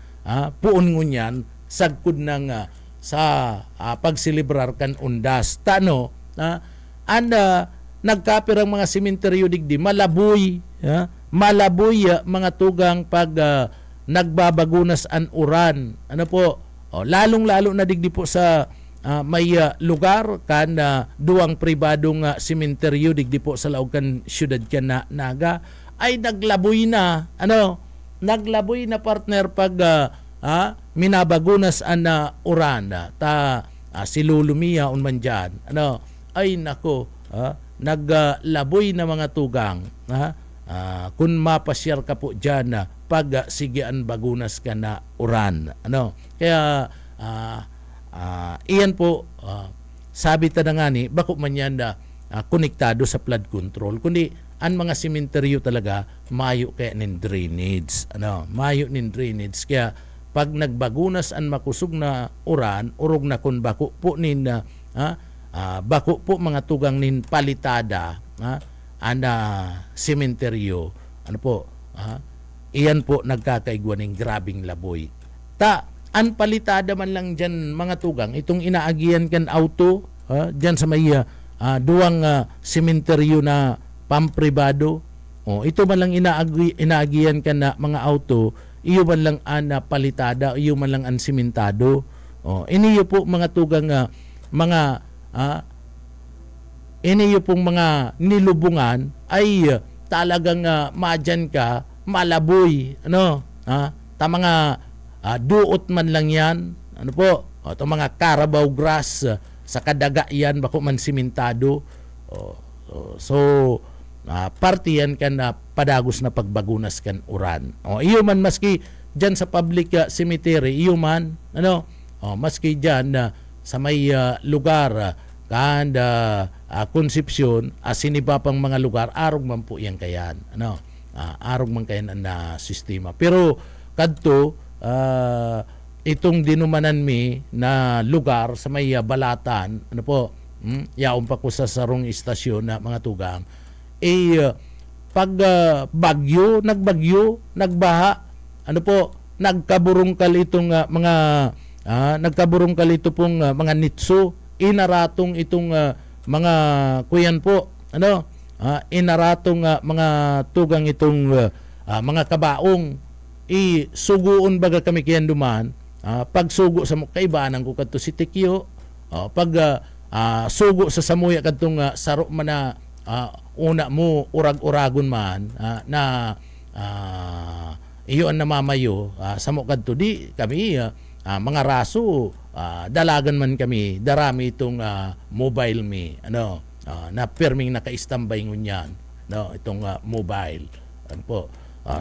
puon ngunyan, sagkod ng sa pagsilibrar kan undas. Nagkapirang mga sementeryo digdi, malaboy, mga tugang pag nagbabagunas an uran. Ano po? Lalong-lalo na digdi po sa may lugar kan duwang pribadong sementeryo digdi po sa laog kan siyudad Naga ay naglaboy na. Naglaboy na partner pag minabagunas an uran. Silulumia unman dyan. Ay nako, naglaboy na mga tugang. Kung mapasyar ka po dyan pag sigian bagunas ka na uran. Kaya iyan po sabi ta na nga ni bako man yan konektado sa flood control, kundi ang mga sementeryo talaga mayo kaya nin drainage. Mayo nin drainage, kaya pag nagbagunas ang makusog na uran, urog na kun bako po nin bako po mga tugang nin palitada sementeryo, iyan po nagkakaigwa ng grabing laboy. An palitada man lang dyan mga tugang, itong inaagian kan auto, dyan sa may duwang sementeryo na pampribado, ito man lang inaagian kan na mga auto, iyo man lang an palitada, iyo man lang an sementado. Iniyo po mga tugang iniyo pong mga nilubungan ay talagang madyan ka, malaboy. Mga duot man lang yan. Ito mga Carabao grass, sa kadaga yan, bako man simentado. So, parte yan ka na padagos na pagbagunas kan uran. Iyo man maski dyan sa public cemetery, iyo man, maski dyan sa may lugar, Concepcion, siniba pang mga lugar, arog man po yan kayan. Arog man kayan na sistema. Pero kadto, itong dinumanan mi na lugar sa may balatan, yaon pa ko sa sarong istasyon na mga tugang, pag nagbagyo, nagbaha, nagkaburungkal itong nagkaburungkal ito pong mga nitso, inaratong itong mga kuyan po, inaratong mga tugang itong mga kabaong, suguon baga kami kiyan duman, pagsugo sa kaibanan ko kadto si Tikyo, pag sugo sa samuya kadtong saro man na una mo urag-uragon man na iyo ang namamayo sa mo kadto di kami mga raso, dalagan man kami, darami itong mobile me, na perming naka-istambay ngunyan, itong mobile.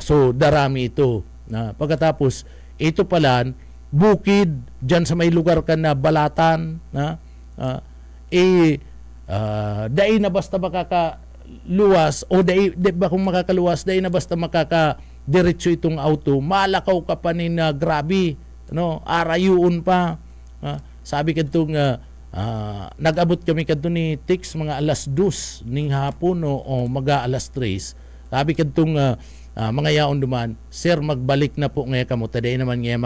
So, darami ito. Pagkatapos, ito pala, bukid, dyan sa may lugar ka na balatan, dahil na basta makakaluwas, o dahil ba kung makakaluwas, dahil na basta diretso itong auto, malakaw ka pa nin grabe, no, arayuon pa. Sabi kadtong nag-abot kami kadto ni Tix mga alas 2 ning hapon o maga alas 3. Sabi kadtong mga yaon duman, sir magbalik na po ngayon kamo, taday naman ngayon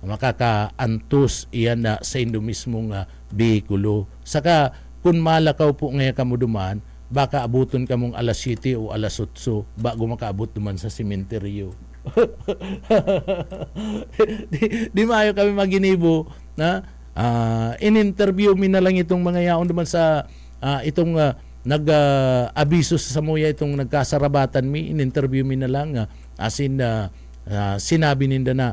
makakaantos iyan na sa indo mismong bihikulo. Saka kung malakaw po ngayon kamo duman, baka abuton kamong alas 7 o alas 8 bago makaabot duman sa sementeryo. di maayo kami maginibo na in-interview mi na lang itong mga yaon duman sa itong nag-abiso sa Samoya, itong nagkasarabatan mi, in-interview mi na lang asin sinabi ninda na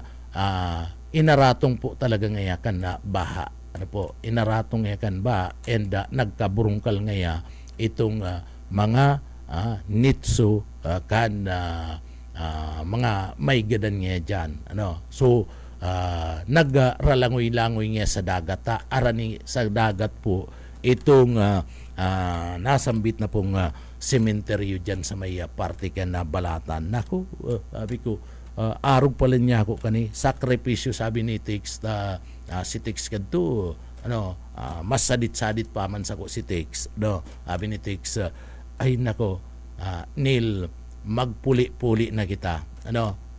inaratong po talaga ngayakan na baha. Ano po, inaratong ngayakan ba and nagkaburungkal ngaya itong mga nitso kan mga may gadan nga dyan. Ano? So, nagralangoy-langoy nga sa dagat. Arani sa dagat po itong nasambit na pong sementeryo dyan sa may parte ka na balatan. Naku, sabi ko, arog pala niya ako kani. Sakripisyo, sabi ni Tix, si Tix kadto, mas sadit-sadit pa man sa ko si Tix. No? Sabi ni Tix, ay nako, Neil, magpuli-puli na kita.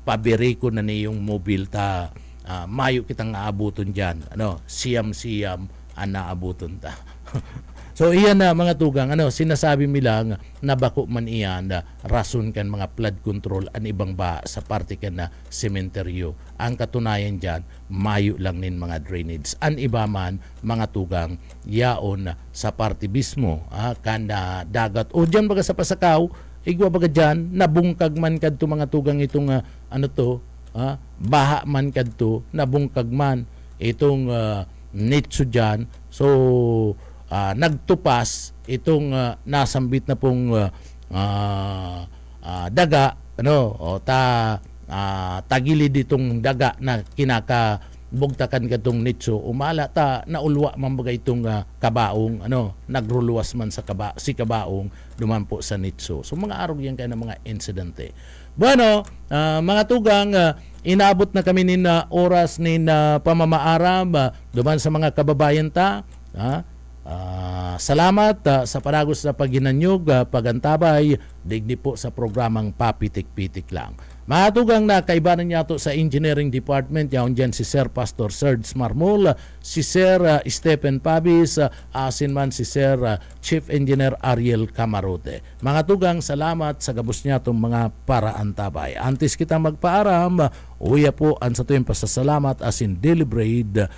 Pabiri ko na niyong mobil ta. Mayo kitang aabuton dyan. Siyam-siyam ang naabuton ta. So iyan na mga tugang, sinasabi mi lang na bako man iyan rason kan mga flood control an ibang ba sa parte kan na sementeryo. Ang katunayan dyan, mayo lang nin mga drainage. An iba man mga tugang yaon sa parte mismo kan dagat o dyan baga sa Pasakaw, igwa baga dyan, nabungkag man kadto mga tugang itong baha man kadto, nabungkag man itong nitso dyan. So nagtupas itong nasambit na pong daga, tagilid itong daga na kinakabugtakan katong nitso, umala ta naulwa man bagay itong kabaong, nagruluwas man sa si kabaong duman po sa nitso. So mga arog yan kaya ng mga insidente. Bueno, mga tugang, inaabot na kami nin oras nin pamamaaram duman sa mga kababayan ta. Salamat sa panagos na paghinanyog, pagantabay, digdi po sa programang Papitik-Pitik Lang. Matugang na kaibanan niya to sa Engineering Department, yaon dyan si Sir Pastor Serge Marmol, si Sir Stephen Pabis, asin man si Sir Chief Engineer Ariel Camarote. Mga tugang, salamat sa gabos niya itong mga paraantabay. Antes kita magpaaram, uya po ang sa tuyong pasasalamat asin deliberate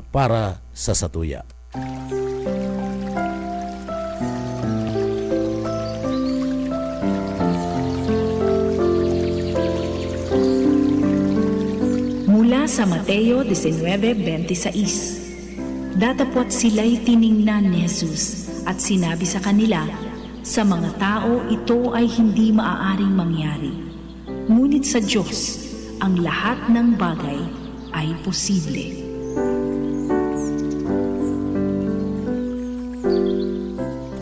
para sa satuya. Mula sa Mateo 19:26, datapwat sila'y tiningnan ni Jesus at sinabi sa kanila, sa mga tao ito ay hindi maaaring mangyari. Ngunit sa Diyos, ang lahat ng bagay ay posible.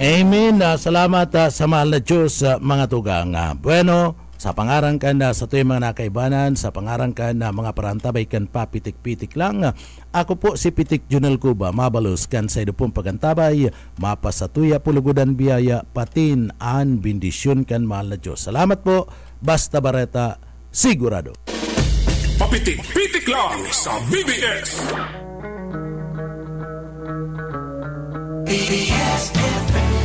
Amen. Salamat sa mahal na Diyos, mga tugang. Bueno, sa pangarang ka na sa tuyong mga nakaibanan, sa pangarang ka na mga parantabay kan Papitik-Pitik Lang. Ako po si Pitik Junel Cuba, mabalos kan sa idupong pagantabay, mapasatuya pulugudan biyaya, patin an bindisyon kan mahal na Diyos. Salamat po, Basta Bareta, sigurado. Papitik-Pitik Lang sa BBS. BBS FM.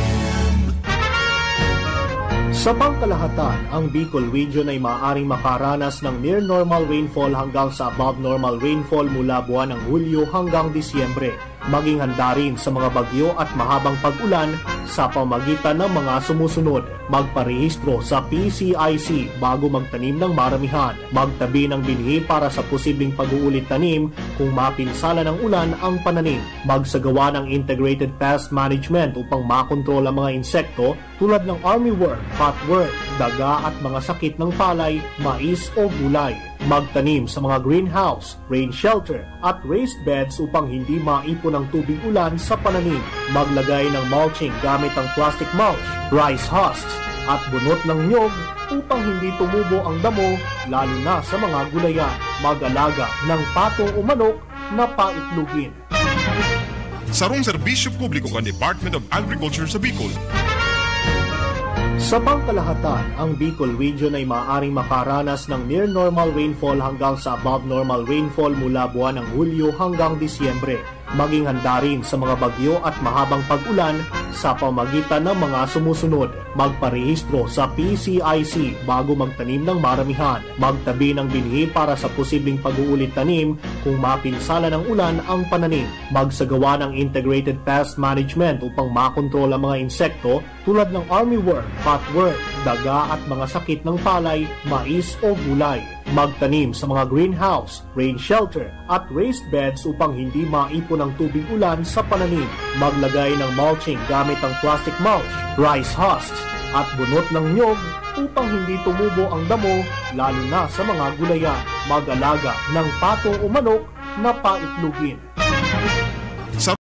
Sa pangkalahatan, ang Bicol Region ay maaaring makaranas ng near normal rainfall hanggang sa above normal rainfall mula buwan ng Hulyo hanggang Disyembre. Maging handa rin sa mga bagyo at mahabang pag-ulan sa pamagitan ng mga sumusunod. Magparehistro sa PCIC bago magtanim ng maramihan. Magtabi ng binhi para sa posibleng pag-uulit tanim kung mapinsala ng ulan ang pananim. Magsagawa ng integrated pest management upang makontrol ang mga insekto tulad ng armyworm, cutworm, daga at mga sakit ng palay, mais o gulay. Magtanim sa mga greenhouse, rain shelter at raised beds upang hindi maipon ang tubig ulan sa pananim. Maglagay ng mulching gamit ang plastic mulch, rice husks at bunot ng nyog upang hindi tumubo ang damo, lalo na sa mga gulayan. Mag-alaga ng pato o manok na paitlugin. Sarong serbisyo publiko ng Department of Agriculture sa Bicol. Sa pangkalahatan, ang Bicol Region ay maaaring makaranas ng near normal rainfall hanggang sa above normal rainfall mula buwan ng Hulyo hanggang Disyembre. Maging handa rin sa mga bagyo at mahabang pag-ulan sa pamagitan ng mga sumusunod. Magparehistro sa PCIC bago magtanim ng maramihan. Magtabi ng binhi para sa posibleng pag-uulit tanim kung mapinsala ng ulan ang pananim. Magsagawa ng integrated pest management upang makontrol ang mga insekto tulad ng armyworm, cutworm, daga at mga sakit ng palay, mais o gulay. Magtanim sa mga greenhouse, rain shelter at raised beds upang hindi maipon ang tubig ulan sa pananim. Maglagay ng mulching gamit ang plastic mulch, rice husks at bunot ng nyog upang hindi tumubo ang damo, lalo na sa mga gulayan. Mag-alaga ng pato o manok na paitlugin.